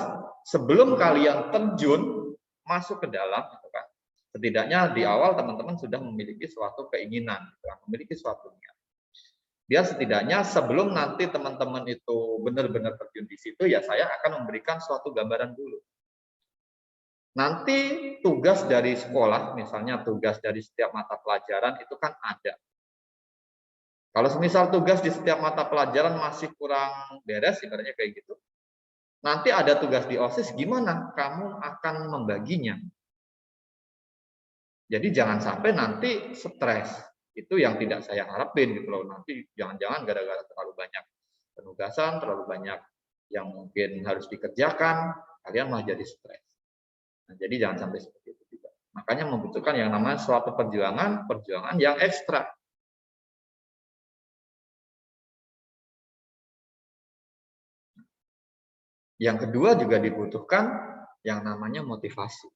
sebelum kalian terjun masuk ke dalam, gitu kan, setidaknya di awal teman-teman sudah memiliki suatu keinginan, gitu kan, memiliki suatu niat. Biar setidaknya sebelum nanti teman-teman itu benar-benar terjun di situ, ya saya akan memberikan suatu gambaran dulu. Nanti tugas dari sekolah, misalnya tugas dari setiap mata pelajaran itu kan ada. Kalau semisal tugas di setiap mata pelajaran masih kurang beres, ibaratnya kayak gitu, nanti ada tugas di OSIS, gimana kamu akan membaginya? Jadi jangan sampai nanti stres. Itu yang tidak saya harapin gitu loh. Nanti jangan-jangan gara-gara terlalu banyak penugasan, terlalu banyak yang mungkin harus dikerjakan, kalian malah jadi stres. Nah, jadi jangan sampai seperti itu juga. Makanya membutuhkan yang namanya suatu perjuangan yang ekstra. Yang kedua juga dibutuhkan yang namanya motivasi.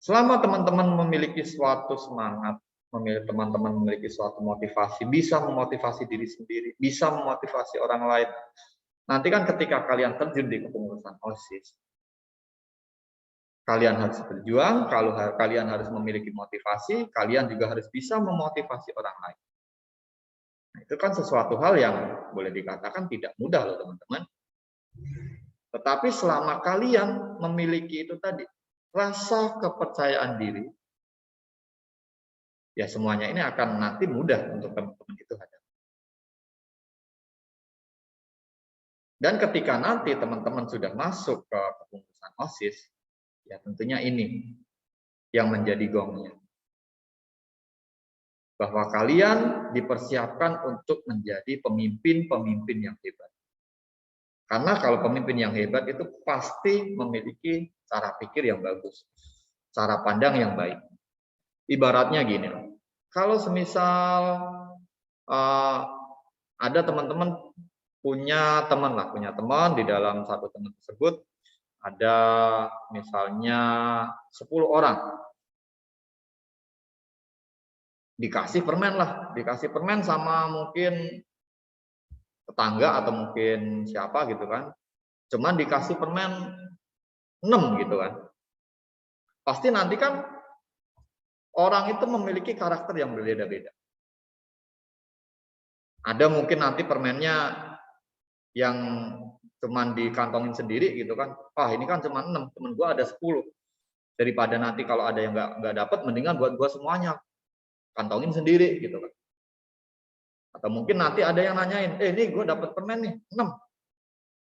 Selama teman-teman memiliki suatu semangat, teman-teman memiliki suatu motivasi, bisa memotivasi diri sendiri, bisa memotivasi orang lain. Nanti kan ketika kalian terjun di kepengurusan OSIS, kalian harus berjuang, kalau kalian harus memiliki motivasi, kalian juga harus bisa memotivasi orang lain. Nah, itu kan sesuatu hal yang boleh dikatakan tidak mudah loh teman-teman. Tetapi selama kalian memiliki itu tadi, rasa kepercayaan diri, ya semuanya ini akan nanti mudah untuk teman-teman itu hadapi. Dan ketika nanti teman-teman sudah masuk ke kepengurusan OSIS, ya tentunya ini yang menjadi gongnya. Bahwa kalian dipersiapkan untuk menjadi pemimpin-pemimpin yang hebat. Karena kalau pemimpin yang hebat itu pasti memiliki cara pikir yang bagus, cara pandang yang baik. Ibaratnya gini loh, kalau semisal ada teman-teman punya teman di dalam satu teman tersebut ada misalnya 10 orang. Dikasih permen sama mungkin tetangga atau mungkin siapa gitu kan. Cuman dikasih permen 6 gitu kan. Pasti nanti kan orang itu memiliki karakter yang berbeda-beda. Ada mungkin nanti permennya yang cuman dikantongin sendiri gitu kan. Ini kan cuma 6, temen gua ada 10. Daripada nanti kalau ada yang nggak dapat, mendingan buat gua semuanya. Kantongin sendiri gitu kan. Atau mungkin nanti ada yang nanyain, ini gue dapat permen nih 6.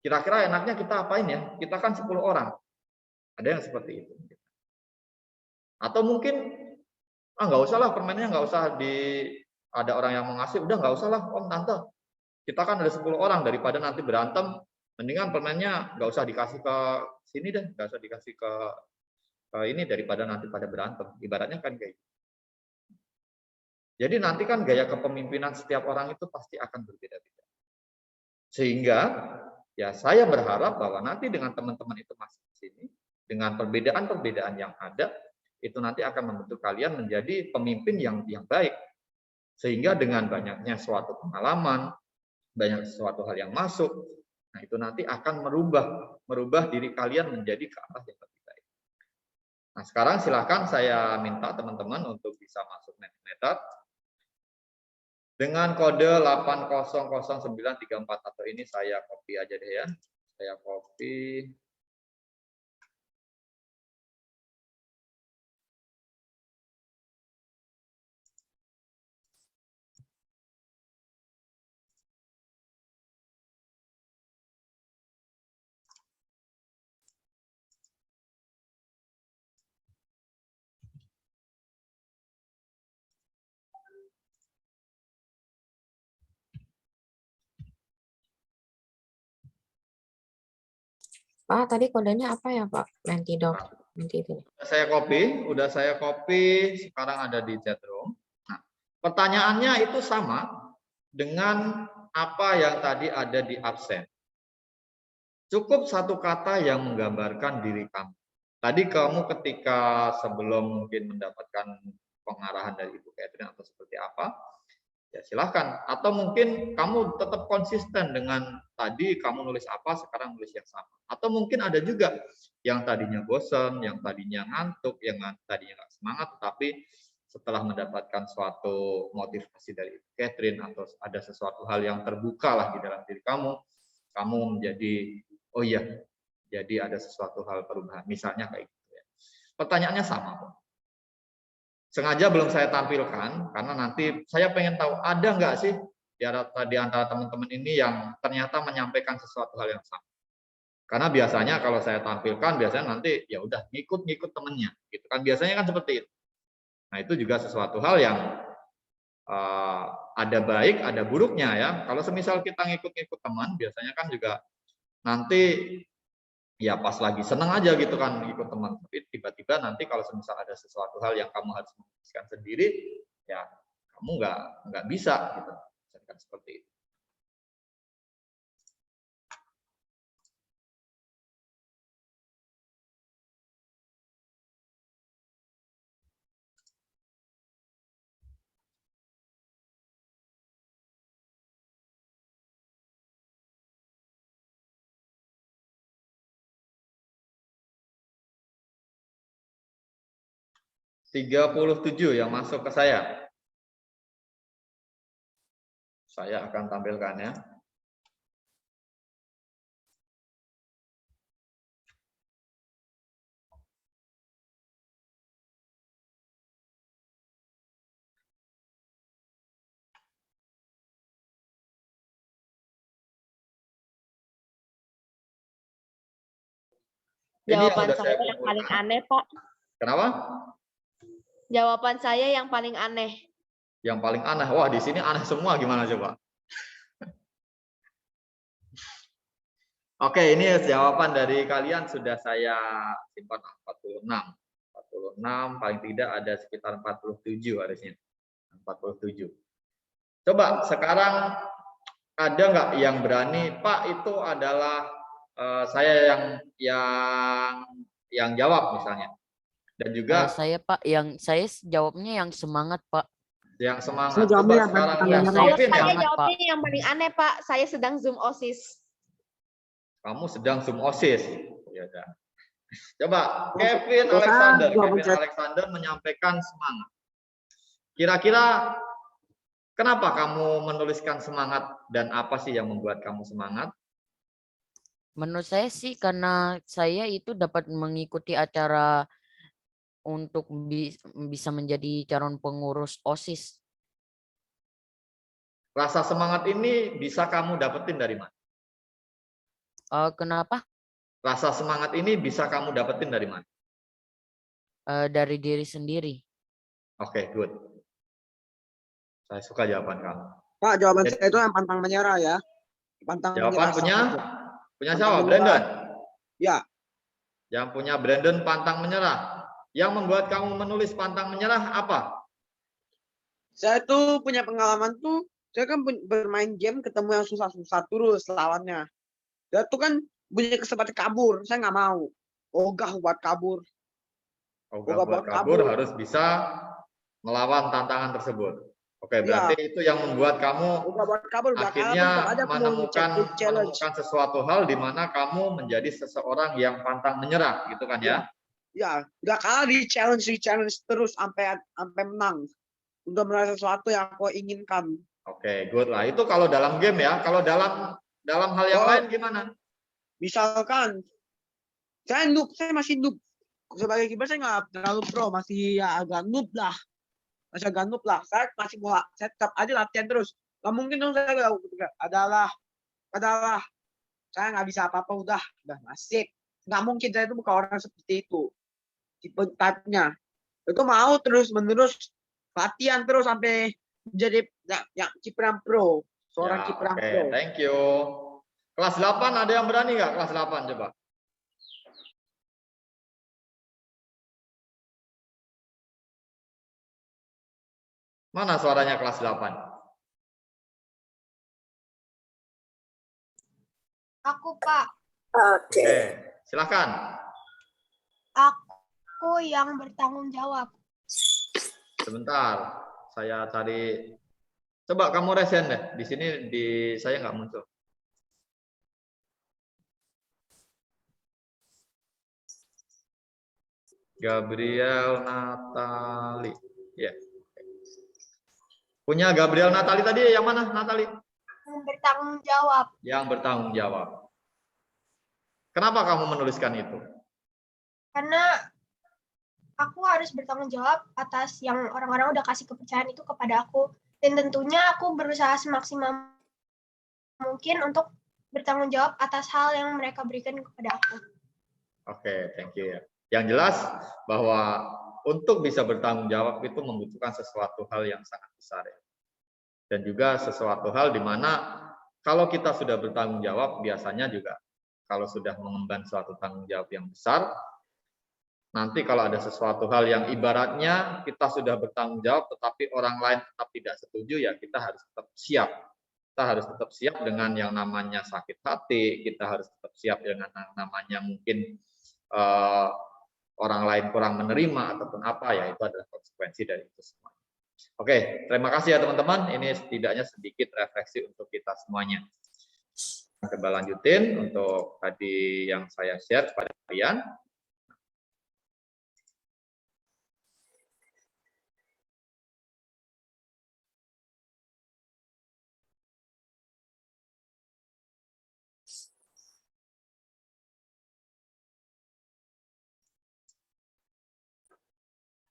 Kira-kira enaknya kita apain ya? Kita kan 10 orang. Ada yang seperti itu. Atau mungkin nggak usah lah permennya, nggak usah ada orang yang mau ngasih, udah nggak usah lah om tante. Kita kan ada 10 orang, daripada nanti berantem, mendingan permennya nggak usah dikasih ke sini deh, nggak usah dikasih ke ini daripada nanti pada berantem. Ibaratnya kan kayak gitu. Jadi nanti kan gaya kepemimpinan setiap orang itu pasti akan berbeda-beda. Sehingga ya saya berharap bahwa nanti dengan teman-teman itu masuk ke sini, dengan perbedaan-perbedaan yang ada, itu nanti akan membentuk kalian menjadi pemimpin yang baik. Sehingga dengan banyaknya suatu pengalaman, banyak suatu hal yang masuk, nah itu nanti akan merubah diri kalian menjadi ke arah yang lebih baik. Nah sekarang silakan saya minta teman-teman untuk bisa masuk Mentimeter dengan kode 8009344 atau ini saya copy aja deh ya. Saya copy. Pak, tadi kodenya apa ya Pak? Mentidoc. Udah saya copy, sekarang ada di chat room. Nah, pertanyaannya itu sama dengan apa yang tadi ada di absen. Cukup satu kata yang menggambarkan diri kamu. Tadi kamu ketika sebelum mungkin mendapatkan pengarahan dari Ibu Catherine atau seperti apa, ya silahkan. Atau mungkin kamu tetap konsisten dengan tadi kamu nulis apa, sekarang nulis yang sama. Atau mungkin ada juga yang tadinya bosan, yang tadinya ngantuk, yang tadinya nggak semangat, tapi setelah mendapatkan suatu motivasi dari Ibu Catherine atau ada sesuatu hal yang terbuka lah di dalam diri kamu, kamu menjadi, oh iya, jadi ada sesuatu hal perubahan. Misalnya kayak gitu ya. Pertanyaannya sama kok. Sengaja belum saya tampilkan karena nanti saya pengen tahu ada nggak sih di antara teman-teman ini yang ternyata menyampaikan sesuatu hal yang sama. Karena biasanya kalau saya tampilkan biasanya nanti ya udah ngikut-ngikut temennya gitu kan, biasanya kan seperti itu. Nah, itu juga sesuatu hal yang ada baik ada buruknya ya. Kalau semisal kita ngikut-ngikut teman biasanya kan juga nanti ya pas lagi seneng aja gitu kan ikut teman, tapi tiba-tiba nanti kalau misal ada sesuatu hal yang kamu harus memutuskan sendiri, ya kamu nggak bisa gitu, misalkan seperti itu. (37) yang masuk ke saya. Saya akan tampilkan ya. Jawaban saya yang paling aneh, Pak. Kenapa? Jawaban saya yang paling aneh. Yang paling aneh. Wah, di sini aneh semua, gimana coba? Oke, ini jawaban dari kalian sudah saya simpan 46. 46 paling tidak ada sekitar 47 harusnya. 47. Coba sekarang ada nggak yang berani, Pak, itu adalah saya yang jawab misalnya. Dan juga saya Pak, saya jawabnya yang semangat Pak. Yang semangat. Coba sekarang ya, Kalau Kevin saya ya. jawabnya yang paling aneh, Pak. Saya sedang Zoom OSIS. Kamu sedang Zoom OSIS. Ya udah. Coba Kevin Alexander menyampaikan semangat. Kira-kira kenapa kamu menuliskan semangat dan apa sih yang membuat kamu semangat? Menurut saya sih karena saya itu dapat mengikuti acara untuk bisa menjadi calon pengurus OSIS. Rasa semangat ini bisa kamu dapetin dari mana? Kenapa? Rasa semangat ini bisa kamu dapetin dari mana? Dari diri sendiri. Oke, good. Saya suka jawaban kamu. Pak, jawaban saya itu yang pantang menyerah ya. Pantang jawaban menyerah. punya siapa? Brandon? Ya. Yang punya Brandon pantang menyerah. Yang membuat kamu menulis pantang menyerah apa? Saya tuh punya pengalaman tuh, saya kan bermain game ketemu yang susah-susah terus lawannya. Dia tuh kan punya kesempatan kabur, saya nggak mau. Ogah buat kabur. Ogah buat kabur harus bisa melawan tantangan tersebut. Oke, berarti ya, itu yang membuat kamu akhirnya menemukan sesuatu hal di mana kamu menjadi seseorang yang pantang menyerah, gitu kan ya? Ya, nggak kalah di challenge terus sampai menang. Untuk meraih sesuatu yang aku inginkan. Oke, good lah. Itu kalau dalam game ya. Kalau dalam hal yang lain gimana? Misalkan saya masih noob. Sebagai kiper saya nggak terlalu pro, masih ya agak noob lah. Saya masih mau saya tetap aja latihan terus. Gak mungkin dong saya adalah saya nggak bisa apa-apa udah nasib. Nggak mungkin saya itu bukan orang seperti itu. Tipe type-nya. Itu mau terus-menerus latihan terus sampai menjadi kiper pro. Seorang kiper pro. Thank you. Kelas 8 ada yang berani nggak? Kelas 8 coba. Mana suaranya kelas 8? Aku, Pak. Oke. Oke, silakan. Aku yang bertanggung jawab. Sebentar, saya cari. Coba kamu resen deh. Di sini saya nggak muncul. Gabriel Natali. Ya. Punya Gabriel Natali tadi yang mana, Natali? Yang bertanggung jawab. Yang bertanggung jawab. Kenapa kamu menuliskan itu? Karena aku harus bertanggung jawab atas yang orang-orang udah kasih kepercayaan itu kepada aku. Dan tentunya aku berusaha semaksimal mungkin untuk bertanggung jawab atas hal yang mereka berikan kepada aku. Oke, thank you ya. Yang jelas bahwa untuk bisa bertanggung jawab itu membutuhkan sesuatu hal yang sangat besar ya. Dan juga sesuatu hal di mana kalau kita sudah bertanggung jawab, biasanya juga kalau sudah mengemban suatu tanggung jawab yang besar, nanti kalau ada sesuatu hal yang ibaratnya kita sudah bertanggung jawab tetapi orang lain tetap tidak setuju, ya kita harus tetap siap. Kita harus tetap siap dengan yang namanya sakit hati, kita harus tetap siap dengan namanya mungkin orang lain kurang menerima ataupun apa, ya itu adalah konsekuensi dari itu semua. Oke, terima kasih ya teman-teman. Ini setidaknya sedikit refleksi untuk kita semuanya. Coba lanjutin untuk tadi yang saya share kepada kalian.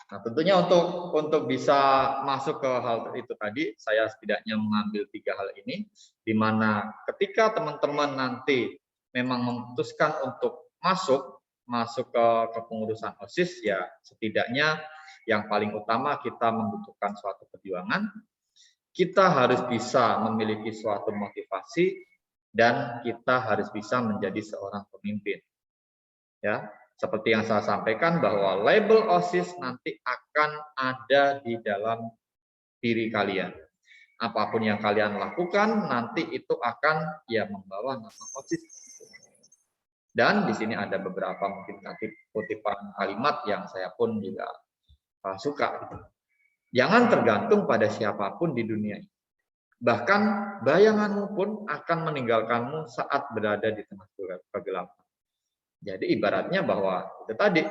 Nah, tentunya untuk bisa masuk ke hal itu tadi, saya setidaknya mengambil 3 hal ini, di mana ketika teman-teman nanti memang memutuskan untuk masuk ke kepengurusan OSIS, ya setidaknya yang paling utama kita membutuhkan suatu perjuangan, kita harus bisa memiliki suatu motivasi, dan kita harus bisa menjadi seorang pemimpin. Ya. Seperti yang saya sampaikan bahwa label OSIS nanti akan ada di dalam diri kalian. Apapun yang kalian lakukan nanti itu akan ya membawa nama OSIS. Dan di sini ada beberapa mungkin kutipan kalimat yang saya pun juga suka. Jangan tergantung pada siapapun di dunia ini. Bahkan bayanganmu pun akan meninggalkanmu saat berada di tengah kegelapan. Jadi ibaratnya bahwa itu tadi,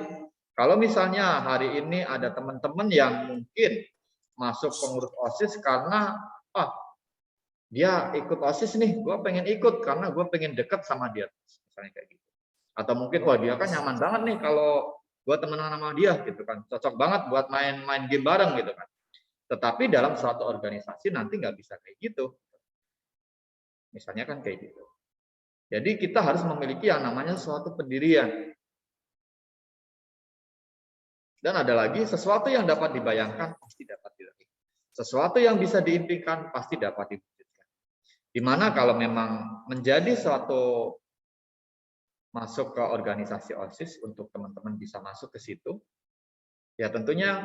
kalau misalnya hari ini ada teman-teman yang mungkin masuk pengurus OSIS karena dia ikut OSIS nih, gue pengen ikut karena gue pengen deket sama dia, misalnya kayak gitu. Atau mungkin dia kan nyaman banget nih kalau gue temenan sama dia gitu kan, cocok banget buat main game bareng gitu kan. Tetapi dalam suatu organisasi nanti nggak bisa kayak gitu, misalnya kan kayak gitu. Jadi kita harus memiliki yang namanya suatu pendirian. Dan ada lagi, sesuatu yang dapat dibayangkan pasti dapat dilakukan. Sesuatu yang bisa diimpikan pasti dapat diwujudkan. Dimana kalau memang menjadi suatu masuk ke organisasi OSIS untuk teman-teman bisa masuk ke situ, ya tentunya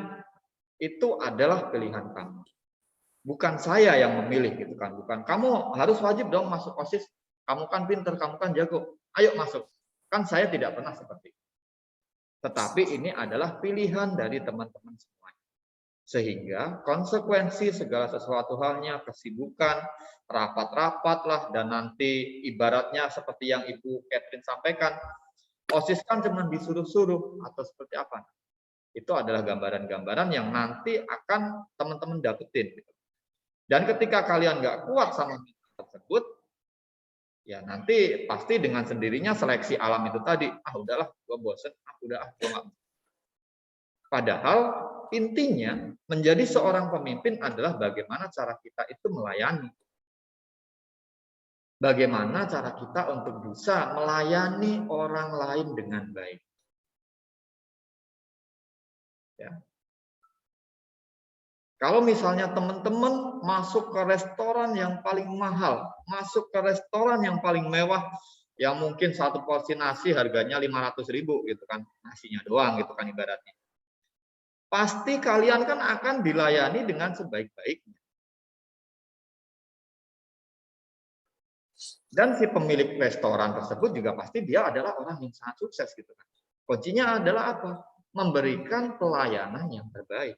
itu adalah pilihan kamu. Bukan saya yang memilih gitu kan, bukan kamu harus wajib dong masuk OSIS. Kamu kan pinter, kamu kan jago, ayo masuk. Kan saya tidak pernah seperti itu. Tetapi ini adalah pilihan dari teman-teman semuanya. Sehingga konsekuensi segala sesuatu halnya, kesibukan, rapat-rapat lah, dan nanti ibaratnya seperti yang Ibu Catherine sampaikan, OSIS kan cuma disuruh-suruh atau seperti apa. Itu adalah gambaran-gambaran yang nanti akan teman-teman dapetin. Dan ketika kalian nggak kuat sama tersebut, ya nanti pasti dengan sendirinya seleksi alam itu tadi, udahlah gue bosen, gue nggak. Padahal intinya menjadi seorang pemimpin adalah bagaimana cara kita itu melayani. Bagaimana cara kita untuk bisa melayani orang lain dengan baik. Ya. Kalau misalnya teman-teman masuk ke restoran yang paling mahal, masuk ke restoran yang paling mewah, yang mungkin satu porsi nasi harganya 500.000 gitu kan, nasinya doang gitu kan ibaratnya. pasti kalian kan akan dilayani dengan sebaik-baiknya. Dan si pemilik restoran tersebut juga pasti dia adalah orang yang sangat sukses gitu kan. Kuncinya adalah apa? Memberikan pelayanan yang terbaik.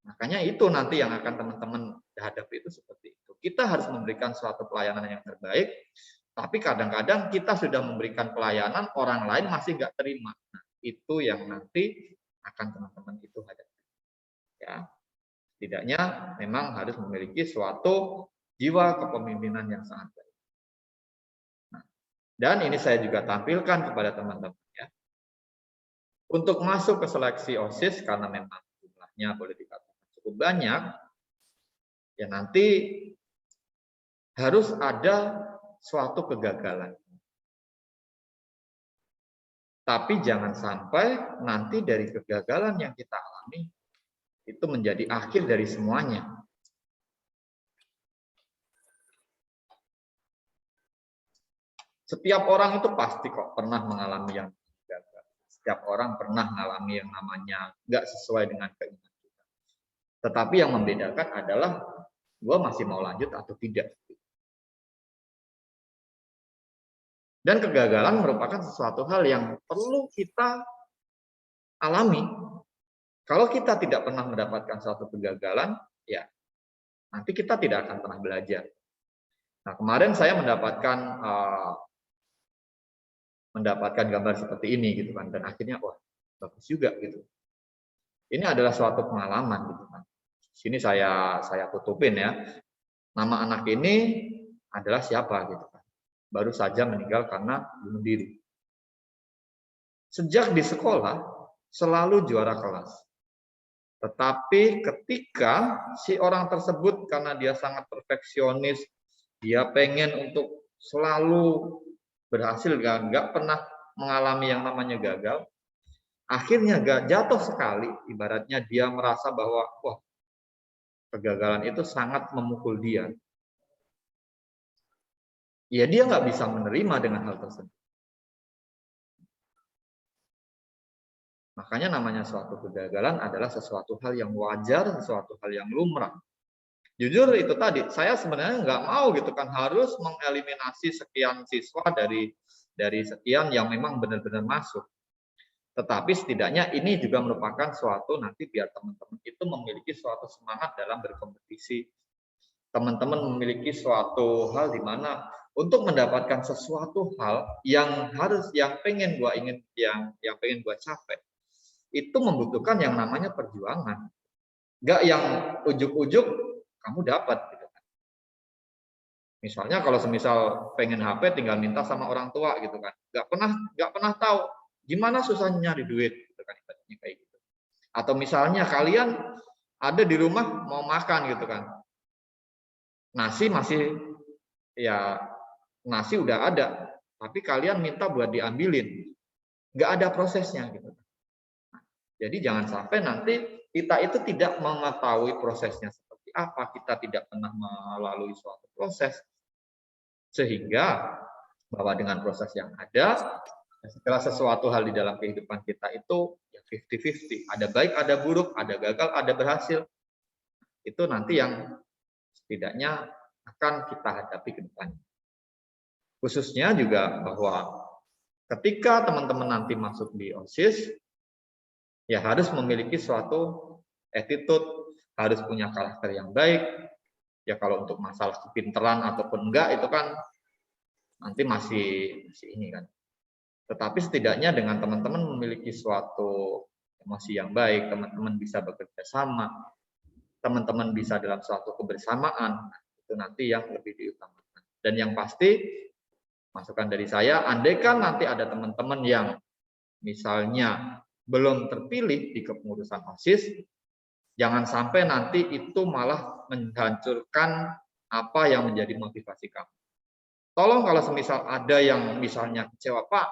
Makanya itu nanti yang akan teman-teman hadapi itu seperti itu. Kita harus memberikan suatu pelayanan yang terbaik, tapi kadang-kadang kita sudah memberikan pelayanan, orang lain masih nggak terima. Nah, itu yang nanti akan teman-teman itu hadapi. Ya, setidaknya memang harus memiliki suatu jiwa kepemimpinan yang sangat baik. Nah, dan ini saya juga tampilkan kepada teman-teman ya. Untuk masuk ke seleksi OSIS karena memang jumlahnya boleh dikatakan cukup banyak, ya nanti harus ada suatu kegagalan. Tapi jangan sampai nanti dari kegagalan yang kita alami itu menjadi akhir dari semuanya. Setiap orang itu pasti kok pernah mengalami yang gagal. Setiap orang pernah mengalami yang namanya nggak sesuai dengan keinginan kita. Tetapi yang membedakan adalah gue masih mau lanjut atau tidak. Dan kegagalan merupakan sesuatu hal yang perlu kita alami. Kalau kita tidak pernah mendapatkan suatu kegagalan, ya nanti kita tidak akan pernah belajar. Nah, kemarin saya mendapatkan gambar seperti ini gitu kan, dan akhirnya wah bagus juga gitu. Ini adalah suatu pengalaman gitu kan. Sini saya tutupin ya. Nama anak ini adalah siapa gitu kan. Baru saja meninggal karena bunuh diri. Sejak di sekolah selalu juara kelas. Tetapi ketika si orang tersebut karena dia sangat perfeksionis, dia pengen untuk selalu berhasil, nggak pernah mengalami yang namanya gagal, akhirnya gak jatuh sekali, ibaratnya dia merasa bahwa wah kegagalan itu sangat memukul dia. Ya dia nggak bisa menerima dengan hal tersebut. Makanya namanya suatu kegagalan adalah sesuatu hal yang wajar, sesuatu hal yang lumrah. Jujur itu tadi, saya sebenarnya nggak mau gitu kan harus mengeliminasi sekian siswa dari sekian yang memang benar-benar masuk. Tetapi setidaknya ini juga merupakan suatu nanti biar teman-teman itu memiliki suatu semangat dalam berkompetisi. Teman-teman memiliki suatu hal di mana untuk mendapatkan sesuatu hal yang pengen gua capai, itu membutuhkan yang namanya perjuangan. Nggak yang ujuk-ujuk kamu dapat gitu kan. Misalnya kalau semisal pengen HP tinggal minta sama orang tua gitu kan. Nggak pernah tahu gimana susahnya nyari duit gitu kan, kayak gitu. Atau misalnya kalian ada di rumah mau makan gitu kan. Nasi udah ada, tapi kalian minta buat diambilin. Nggak ada prosesnya gitu. Jadi jangan sampai nanti kita itu tidak mengetahui prosesnya seperti apa, kita tidak pernah melalui suatu proses, sehingga bahwa dengan proses yang ada, segala sesuatu hal di dalam kehidupan kita itu ya 50-50, ada baik, ada buruk, ada gagal, ada berhasil. Itu nanti yang setidaknya akan kita hadapi ke depannya. Khususnya juga bahwa ketika teman-teman nanti masuk di OSIS, ya harus memiliki suatu attitude, harus punya karakter yang baik. Ya kalau untuk masalah kepintaran ataupun enggak itu kan nanti masih ini kan. Tetapi setidaknya dengan teman-teman memiliki suatu emosi yang baik, teman-teman bisa bekerja sama, teman-teman bisa dalam suatu kebersamaan, itu nanti yang lebih diutamakan. Dan yang pasti, masukan dari saya, andaikan nanti ada teman-teman yang misalnya belum terpilih di kepengurusan OSIS, jangan sampai nanti itu malah menghancurkan apa yang menjadi motivasi kamu. Tolong kalau semisal ada yang misalnya kecewa, Pak,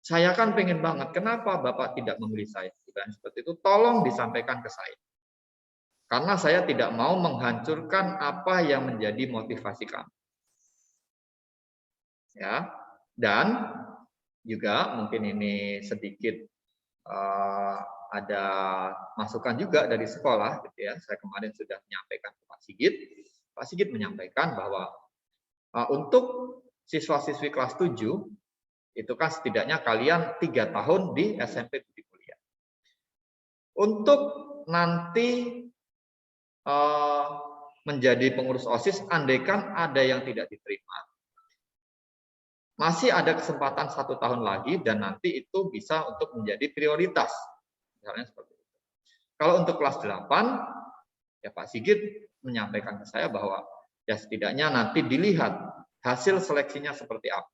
saya kan pengen banget, kenapa Bapak tidak memilih saya? Dan seperti itu, tolong disampaikan ke saya. Karena saya tidak mau menghancurkan apa yang menjadi motivasi kamu. Ya, dan juga mungkin ini sedikit ada masukan juga dari sekolah, gitu ya. Saya kemarin sudah menyampaikan ke Pak Sigit. Pak Sigit menyampaikan bahwa untuk siswa-siswi kelas 7 itu kan setidaknya kalian 3 tahun di SMP Budi Mulia. Untuk nanti menjadi pengurus OSIS, andaikan ada yang tidak diterima, masih ada kesempatan 1 tahun lagi dan nanti itu bisa untuk menjadi prioritas. Misalnya seperti itu. Kalau untuk kelas 8, ya Pak Sigit menyampaikan ke saya bahwa ya setidaknya nanti dilihat hasil seleksinya seperti apa.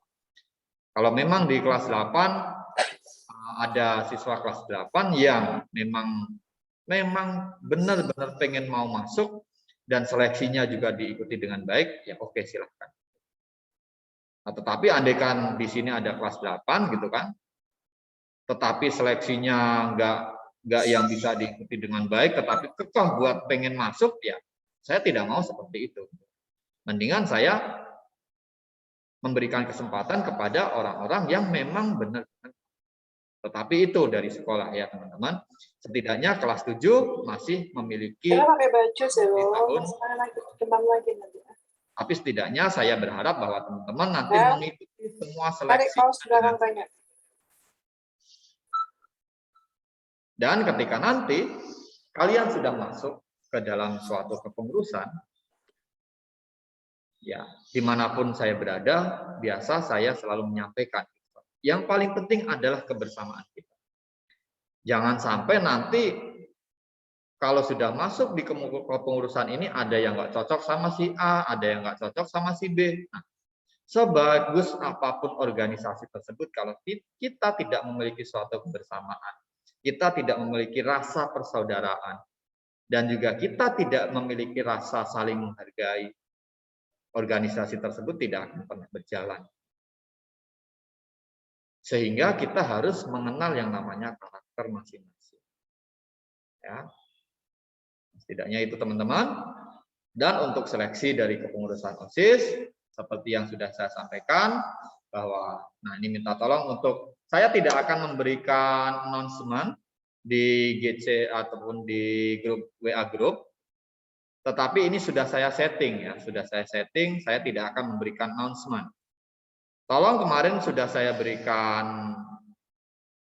Kalau memang di kelas 8 ada siswa kelas 8 yang memang benar-benar pengen mau masuk dan seleksinya juga diikuti dengan baik, ya oke, silahkan. Nah, tetapi andaikan di sini ada kelas 8 gitu kan, tetapi seleksinya nggak yang bisa diikuti dengan baik, tetapi kekeh buat pengen masuk, ya saya tidak mau seperti itu. Mendingan saya memberikan kesempatan kepada orang-orang yang memang benar-benar. Tetapi itu dari sekolah ya teman-teman. Setidaknya kelas 7 masih memiliki pakai baju sih, tahun. lagi nanti. Tapi setidaknya saya berharap bahwa teman-teman nanti mengikuti semua Tarik seleksi. kaos belakang tanya. Dan ketika nanti kalian sudah masuk ke dalam suatu kepengurusan, ya dimanapun saya berada, biasa saya selalu menyampaikan. Yang paling penting adalah kebersamaan kita. Jangan sampai nanti kalau sudah masuk di kepengurusan ini ada yang nggak cocok sama si A, ada yang nggak cocok sama si B. Nah, sebagus apapun organisasi tersebut, kalau kita tidak memiliki suatu kebersamaan, kita tidak memiliki rasa persaudaraan, dan juga kita tidak memiliki rasa saling menghargai, organisasi tersebut tidak akan pernah berjalan. Sehingga kita harus mengenal yang namanya karakter masing-masing. Ya. Setidaknya itu teman-teman. Dan untuk seleksi dari kepengurusan OSIS, seperti yang sudah saya sampaikan, bahwa, nah ini minta tolong untuk, saya tidak akan memberikan announcement di GC ataupun di grup WA grup, tetapi ini sudah saya setting ya, saya tidak akan memberikan announcement. Tolong kemarin sudah saya berikan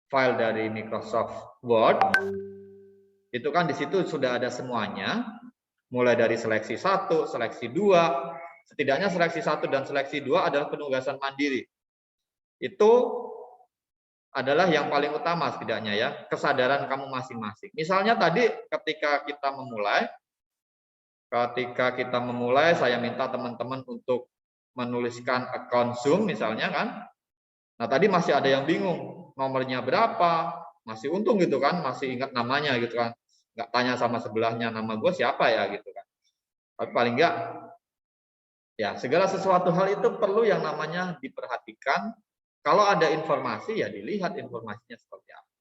file dari Microsoft Word. Itu kan di situ sudah ada semuanya. Mulai dari seleksi 1, seleksi 2. Setidaknya seleksi 1 dan seleksi 2 adalah penugasan mandiri. Itu adalah yang paling utama setidaknya ya, kesadaran kamu masing-masing. Misalnya tadi ketika kita memulai, saya minta teman-teman untuk menuliskan account Zoom misalnya kan. Nah tadi masih ada yang bingung nomornya berapa, masih untung gitu kan, masih ingat namanya gitu kan, nggak tanya sama sebelahnya nama gue siapa ya gitu kan. Tapi paling enggak ya segala sesuatu hal itu perlu yang namanya diperhatikan. Kalau ada informasi ya dilihat informasinya seperti apa.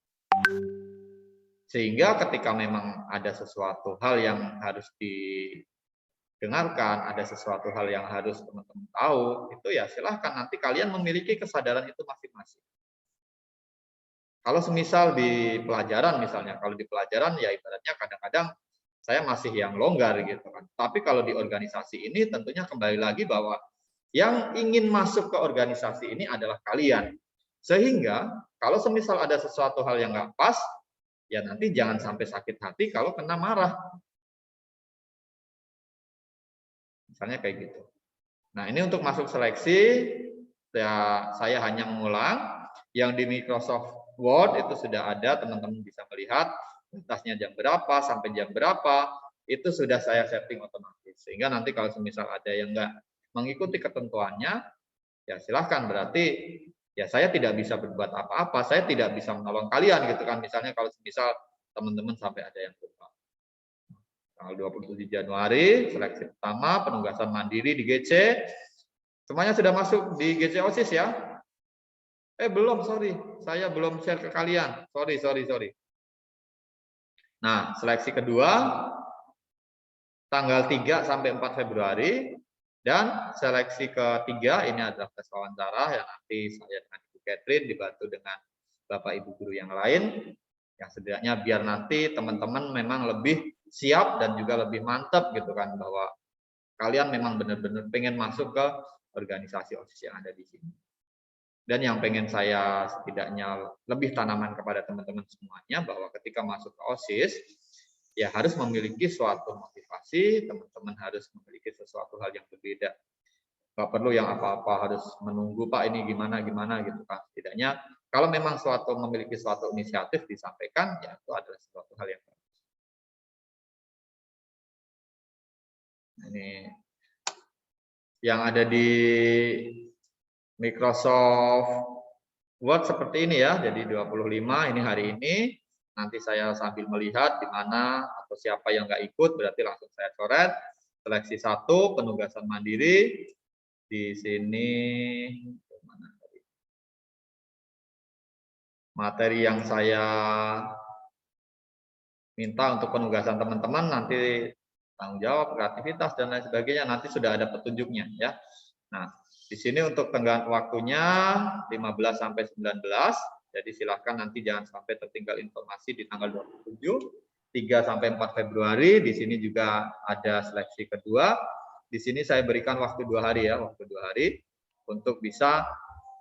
Sehingga ketika memang ada sesuatu hal yang harus dengarkan, ada sesuatu hal yang harus teman-teman tahu, itu ya silahkan nanti kalian memiliki kesadaran itu masing-masing. Kalau semisal di pelajaran misalnya, kalau di pelajaran ya ibaratnya kadang-kadang saya masih yang longgar gitu kan. Tapi kalau di organisasi ini tentunya kembali lagi bahwa yang ingin masuk ke organisasi ini adalah kalian. Sehingga kalau semisal ada sesuatu hal yang nggak pas, ya nanti jangan sampai sakit hati kalau kena marah. Misalnya kayak gitu. Nah ini untuk masuk seleksi, ya saya hanya mengulang, yang di Microsoft Word itu sudah ada, teman-teman bisa melihat batasnya jam berapa sampai jam berapa, itu sudah saya setting otomatis. Sehingga nanti kalau semisal ada yang nggak mengikuti ketentuannya, ya silahkan, berarti ya saya tidak bisa berbuat apa-apa, saya tidak bisa menolong kalian gitu kan. Misalnya kalau semisal teman-teman sampai ada yang lupa. Tanggal 27 Januari, seleksi pertama, penugasan mandiri di GC. Semuanya sudah masuk di GC OSIS ya? Belum, sorry. Saya belum share ke kalian. Sorry. Nah, seleksi kedua, tanggal 3 sampai 4 Februari. Dan seleksi ketiga, ini adalah tes wawancara yang nanti saya dengan Ibu Catherine dibantu dengan Bapak Ibu guru yang lain, yang setidaknya biar nanti teman-teman memang lebih siap dan juga lebih mantap gitu kan, bahwa kalian memang benar-benar pengen masuk ke organisasi OSIS yang ada di sini. Dan yang pengen saya setidaknya lebih tanaman kepada teman-teman semuanya, bahwa ketika masuk ke OSIS, ya harus memiliki suatu motivasi, teman-teman harus memiliki sesuatu hal yang berbeda. Nggak perlu yang apa-apa harus menunggu, Pak ini gimana gitu kan. Setidaknya kalau memang memiliki suatu inisiatif disampaikan, ya itu adalah suatu hal yang bagus. Ini yang ada di Microsoft Word seperti ini ya, jadi 25 ini hari ini. Nanti saya sambil melihat di mana atau siapa yang nggak ikut, berarti langsung saya coret. Seleksi 1, penugasan mandiri. Di sini materi yang saya minta untuk penugasan teman-teman, nanti tanggung jawab, kreativitas, dan lain sebagainya, nanti sudah ada petunjuknya ya. Nah, di sini untuk tenggat waktunya 15 sampai 19, jadi silahkan nanti jangan sampai tertinggal informasi di tanggal 27, 3 sampai 4 Februari, di sini juga ada seleksi kedua. Di sini saya berikan waktu 2 hari ya, waktu 2 hari untuk bisa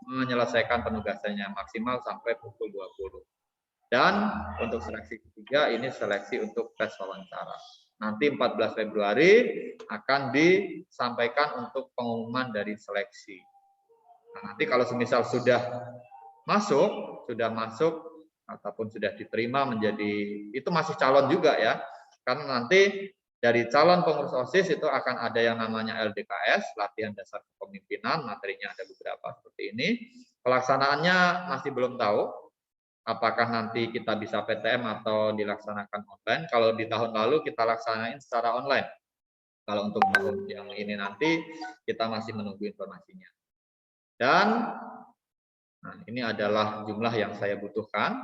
menyelesaikan penugasannya maksimal sampai pukul 20. Dan untuk seleksi ketiga ini seleksi untuk tes wawancara. Nanti 14 Februari akan disampaikan untuk pengumuman dari seleksi. Nah, nanti kalau semisal sudah masuk ataupun sudah diterima menjadi, itu masih calon juga ya. Karena nanti dari calon pengurus OSIS itu akan ada yang namanya LDKS, latihan dasar kepemimpinan, materinya ada beberapa seperti ini. Pelaksanaannya masih belum tahu, apakah nanti kita bisa PTM atau dilaksanakan online. Kalau di tahun lalu kita laksanain secara online. Kalau untuk tahun yang ini nanti kita masih menunggu informasinya. Dan nah, ini adalah jumlah yang saya butuhkan.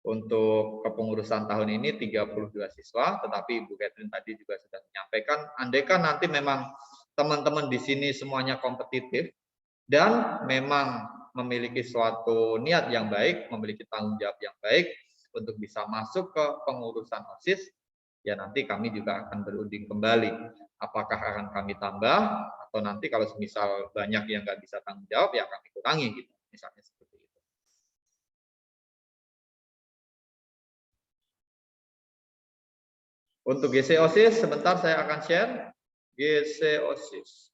Untuk kepengurusan tahun ini 32 siswa, tetapi Ibu Catherine tadi juga sudah menyampaikan, andaikan nanti memang teman-teman di sini semuanya kompetitif dan memang memiliki suatu niat yang baik, memiliki tanggung jawab yang baik untuk bisa masuk ke pengurusan OSIS, ya nanti kami juga akan berunding kembali. Apakah akan kami tambah atau nanti kalau misal banyak yang nggak bisa tanggung jawab, ya kami kurangi gitu, misalnya seperti itu. Untuk GC OSIS, sebentar saya akan share GC OSIS.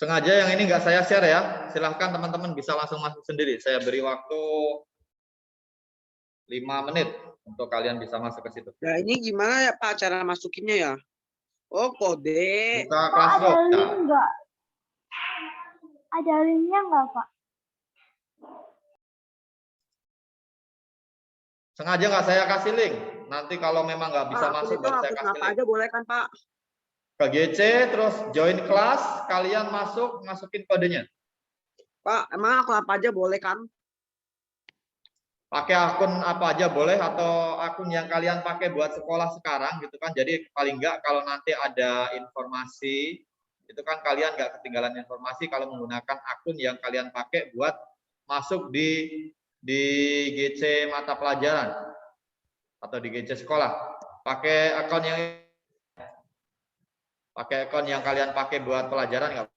Sengaja yang ini nggak saya share ya, silahkan teman-teman bisa langsung masuk sendiri. Saya beri waktu 5 menit untuk kalian bisa masuk ke situ. Nah, ini gimana ya Pak cara masukinnya ya? Oh, kode. Buka Classroom. Ada link nggak? Ada linknya nggak, Pak? Sengaja nggak saya kasih link. Nanti kalau memang nggak bisa Pak, masuk, baru saya kasih link. aja boleh kan Pak? Ke GC, terus join kelas, kalian masukin kodenya. Pak, emang akun apa aja boleh kan? Pakai akun apa aja boleh, atau akun yang kalian pakai buat sekolah sekarang gitu kan. Jadi paling nggak kalau nanti ada informasi, itu kan kalian nggak ketinggalan informasi kalau menggunakan akun yang kalian pakai buat masuk di GC mata pelajaran atau di GC sekolah. Pakai akun yang kalian pakai buat pelajaran nggak?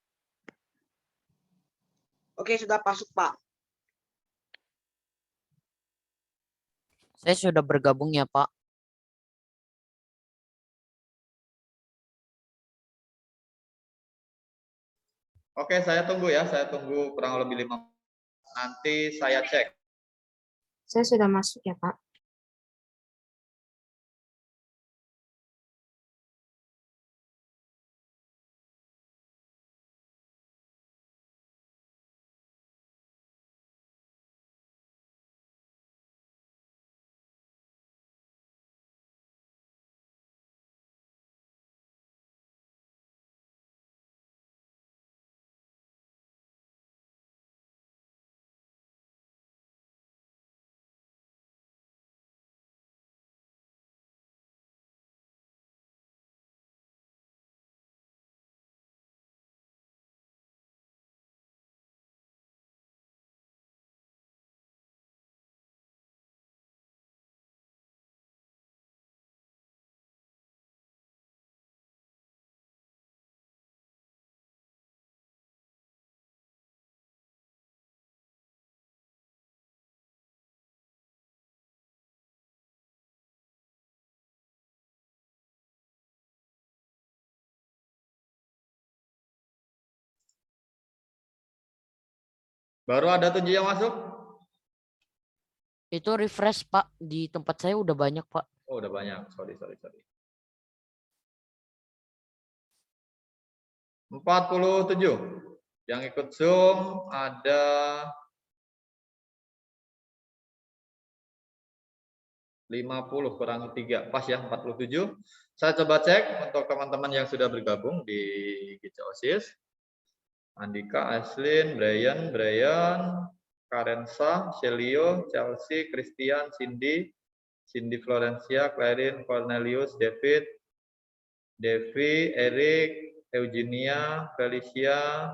Oke, sudah masuk Pak. Saya sudah bergabung ya, Pak. Oke, saya tunggu ya. Saya tunggu kurang lebih 5 menit. Nanti saya cek. Saya sudah masuk ya, Pak. Baru ada 7 yang masuk? Itu refresh, Pak. Di tempat saya udah banyak, Pak. Oh, udah banyak. Sorry. 47. Yang ikut Zoom ada 50 kurangi 3. Pas ya, 47. Saya coba cek untuk teman-teman yang sudah bergabung di GC OSIS. Andika, Aislin, Brian, Karensa, Celio, Chelsea, Christian, Cindy Florencia, Clarin, Cornelius, David, Devi, Eric, Eugenia, Felicia,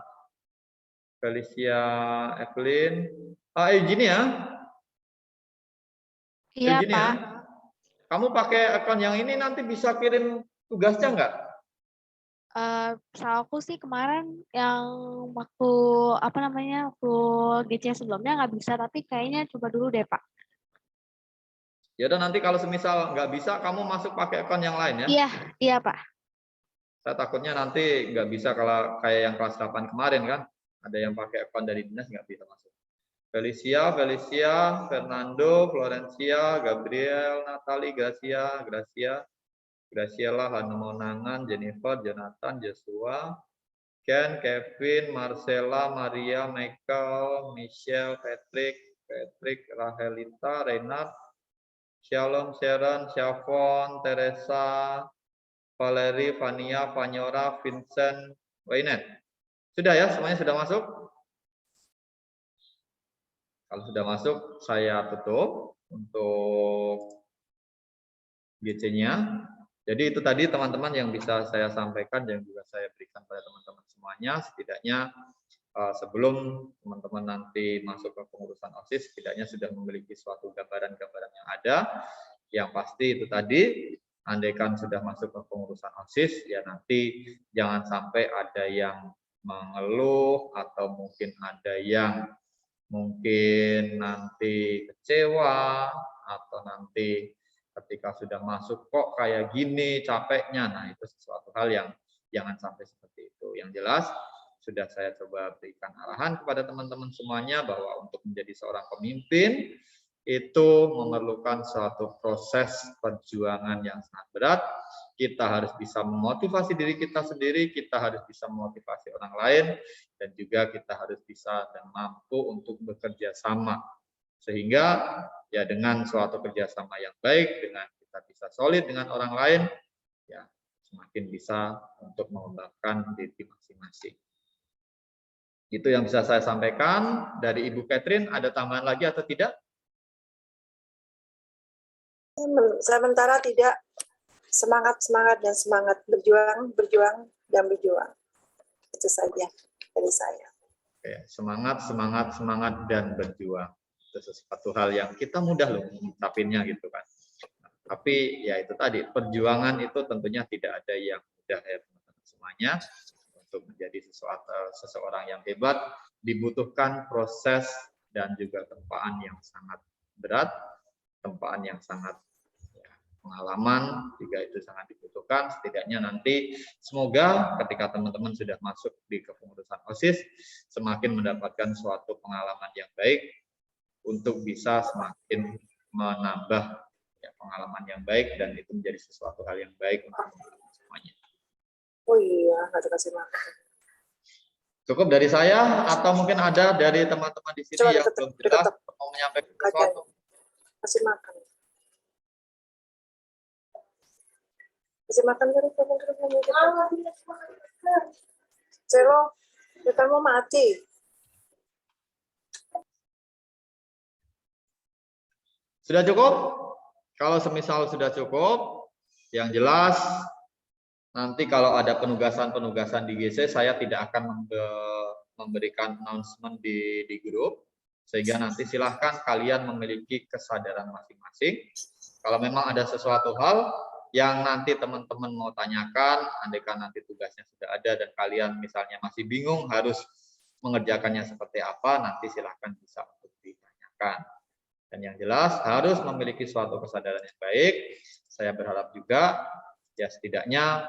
Evelyn. Eugenia? Iya, Eugenia, Pak. kamu pakai akun yang ini nanti bisa kirim tugasnya nggak? Aku sih kemarin yang waktu waktu GC sebelumnya nggak bisa, tapi kayaknya coba dulu deh, Pak. Ya udah, nanti kalau semisal nggak bisa, kamu masuk pakai akun yang lain ya. Iya, Pak. Saya takutnya nanti nggak bisa kalau kayak yang kelas 8 kemarin kan. Ada yang pakai akun dari dinas nggak bisa masuk. Felicia, Fernando, Florencia, Gabriel, Natalie, Graciela, Hana Monangan, Jennifer, Jonathan, Joshua, Ken, Kevin, Marcella, Maria, Michael, Michelle, Patrick, Rahelita, Renat, Shalom, Sharon, Shavon, Teresa, Valerie, Vania, Vanyora, Vincent, Waynet. Sudah ya, semuanya sudah masuk? Kalau sudah masuk, saya tutup untuk GC-nya. Jadi itu tadi teman-teman yang bisa saya sampaikan, yang juga saya berikan pada teman-teman semuanya. Setidaknya sebelum teman-teman nanti masuk ke pengurusan OSIS, setidaknya sudah memiliki suatu gambaran-gambaran yang ada. Yang pasti itu tadi, andaikan sudah masuk ke pengurusan OSIS, ya nanti jangan sampai ada yang mengeluh atau mungkin ada yang mungkin nanti kecewa atau nanti ketika sudah masuk kok kayak gini capeknya. Nah, itu sesuatu hal yang jangan sampai seperti itu. Yang jelas sudah saya coba berikan arahan kepada teman-teman semuanya bahwa untuk menjadi seorang pemimpin itu memerlukan suatu proses perjuangan yang sangat berat. Kita harus bisa memotivasi diri kita sendiri, kita harus bisa memotivasi orang lain, dan juga kita harus bisa dan mampu untuk bekerja sama. Sehingga ya dengan suatu kerjasama yang baik, dengan kita bisa solid dengan orang lain, ya semakin bisa untuk mengembangkan diri masing-masing. Itu yang bisa saya sampaikan. Dari Ibu Catherine, ada tambahan lagi atau tidak? Sementara tidak. Semangat dan semangat, berjuang dan berjuang. Itu saja dari saya. Oke, semangat dan berjuang. Itu sesuatu hal yang kita mudah loh mengucapinnya gitu kan. Tapi ya itu tadi, perjuangan itu tentunya tidak ada yang mudah ya teman-teman semuanya. Untuk menjadi seseorang yang hebat dibutuhkan proses dan juga tempaan yang sangat berat, tempaan yang sangat pengalaman juga itu sangat dibutuhkan. Setidaknya nanti semoga ketika teman-teman sudah masuk di kepengurusan OSIS semakin mendapatkan suatu pengalaman yang baik untuk bisa semakin menambah ya, pengalaman yang baik, dan itu menjadi sesuatu hal yang baik untuk teman-teman semuanya. Oh iya, nggak dikasih makan. Cukup dari saya atau mungkin ada dari teman-teman di sini yang belum jelas mau menyampaikan sesuatu? Kasih makan. Kasih makan terus. Celo, kita mau mati. Sudah cukup? Kalau semisal sudah cukup, yang jelas nanti kalau ada penugasan-penugasan di GC, saya tidak akan memberikan announcement di grup, sehingga nanti silahkan kalian memiliki kesadaran masing-masing. Kalau memang ada sesuatu hal yang nanti teman-teman mau tanyakan, andaikan nanti tugasnya sudah ada dan kalian misalnya masih bingung harus mengerjakannya seperti apa, nanti silahkan bisa untuk ditanyakan. Dan yang jelas harus memiliki suatu kesadaran yang baik. Saya berharap juga ya setidaknya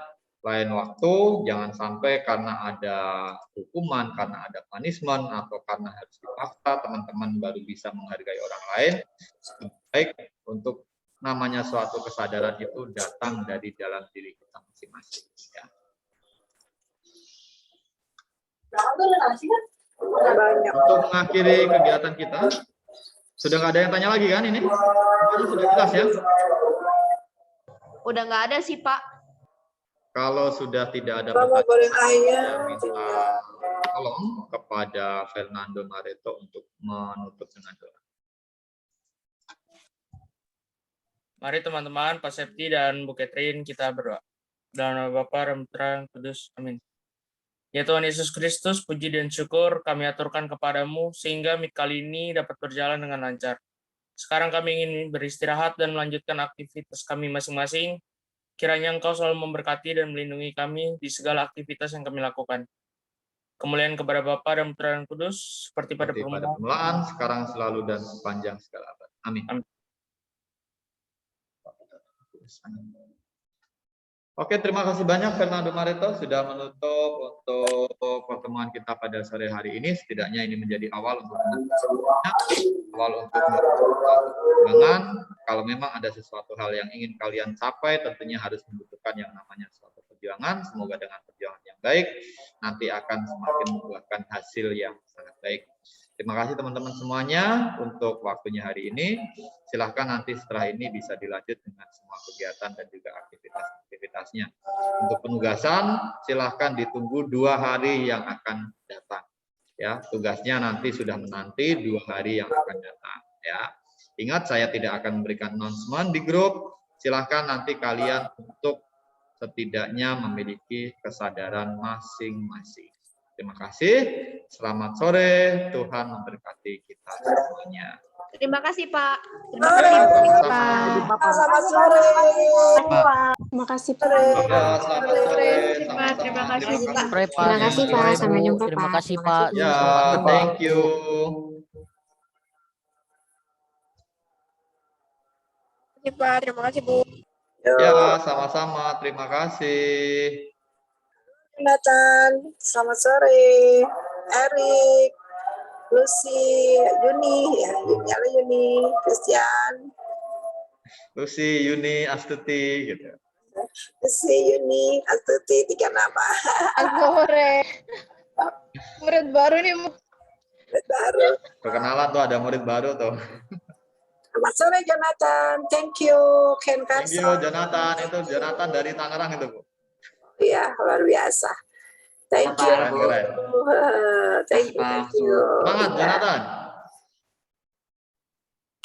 lain waktu, jangan sampai karena ada hukuman, karena ada punishment, atau karena harus dipaksa, teman-teman baru bisa menghargai orang lain. Baik untuk namanya suatu kesadaran itu datang dari dalam diri kita masing-masing. Ya. Banyak. Untuk mengakhiri kegiatan kita, sudah nggak ada yang tanya lagi kan ini? Semuanya sudah jelas ya? Udah nggak ada sih, Pak. Kalau sudah tidak ada Mama boleh pertanyaan, saya ayah. minta tolong kepada Fernando Mareto untuk menutup dengan doa. Mari teman-teman, Pak Septi dan Bu Catherine, kita berdoa. Dalam nama Bapa dan Putra dan Kudus. Amin. Ya Tuhan Yesus Kristus, puji dan syukur kami aturkan kepadamu sehingga meet kali ini dapat berjalan dengan lancar. Sekarang kami ingin beristirahat dan melanjutkan aktivitas kami masing-masing. Kiranya Engkau selalu memberkati dan melindungi kami di segala aktivitas yang kami lakukan. Kemuliaan kepada Bapa dan Putra dan Kudus, seperti pada permulaan, sekarang selalu dan sepanjang segala abad. Amin. Amin. Oke, terima kasih banyak Fernando Mareto sudah menutup untuk pertemuan kita pada sore hari ini. Setidaknya ini menjadi awal untuk perjuangan. Kalau memang ada sesuatu hal yang ingin kalian capai, tentunya harus membutuhkan yang namanya suatu perjuangan. Semoga dengan perjuangan yang baik nanti akan semakin membuahkan hasil yang sangat baik. Terima kasih teman-teman semuanya untuk waktunya hari ini. Silahkan nanti setelah ini bisa dilanjut dengan semua kegiatan dan juga aktivitas-aktivitasnya. Untuk penugasan, silahkan ditunggu 2 hari yang akan datang. Ya, tugasnya nanti sudah menanti 2 hari yang akan datang. Ya, ingat saya tidak akan memberikan announcement di grup. Silahkan nanti kalian untuk setidaknya memiliki kesadaran masing-masing. Terima kasih. Selamat sore. Tuhan memberkati kita semuanya. Terima kasih, Pak. Terima kasih, Pak. Selamat sore. Terima kasih, Pak. Ya, selamat sore. Terima kasih, Sama-sama. Terima kasih, Pak. Sampai jumpa, Pak. Terima kasih, Pak. Ya, Selamat Pak. thank you. Terima kasih, Bu. Ya, sama-sama. Terima kasih. Nathan, selamat sore. Erik, Lucy, Yuni, ya, Yuni, Christian, Lucy, Yuni, Astuti, gitu. Lucy, Yuni, Astuti, 3 nama. Sore. Murid baru nih, Bu. Baru. Perkenalan tuh, ada murid baru tuh. Selamat sore, Jonathan. Thank you, Ken Thank you, Carson. Jonathan. Itu Jonathan dari Tangerang itu, Bu. Iya, luar biasa. Thank you. Keren, keren. Thank you. Semangat, Jonathan.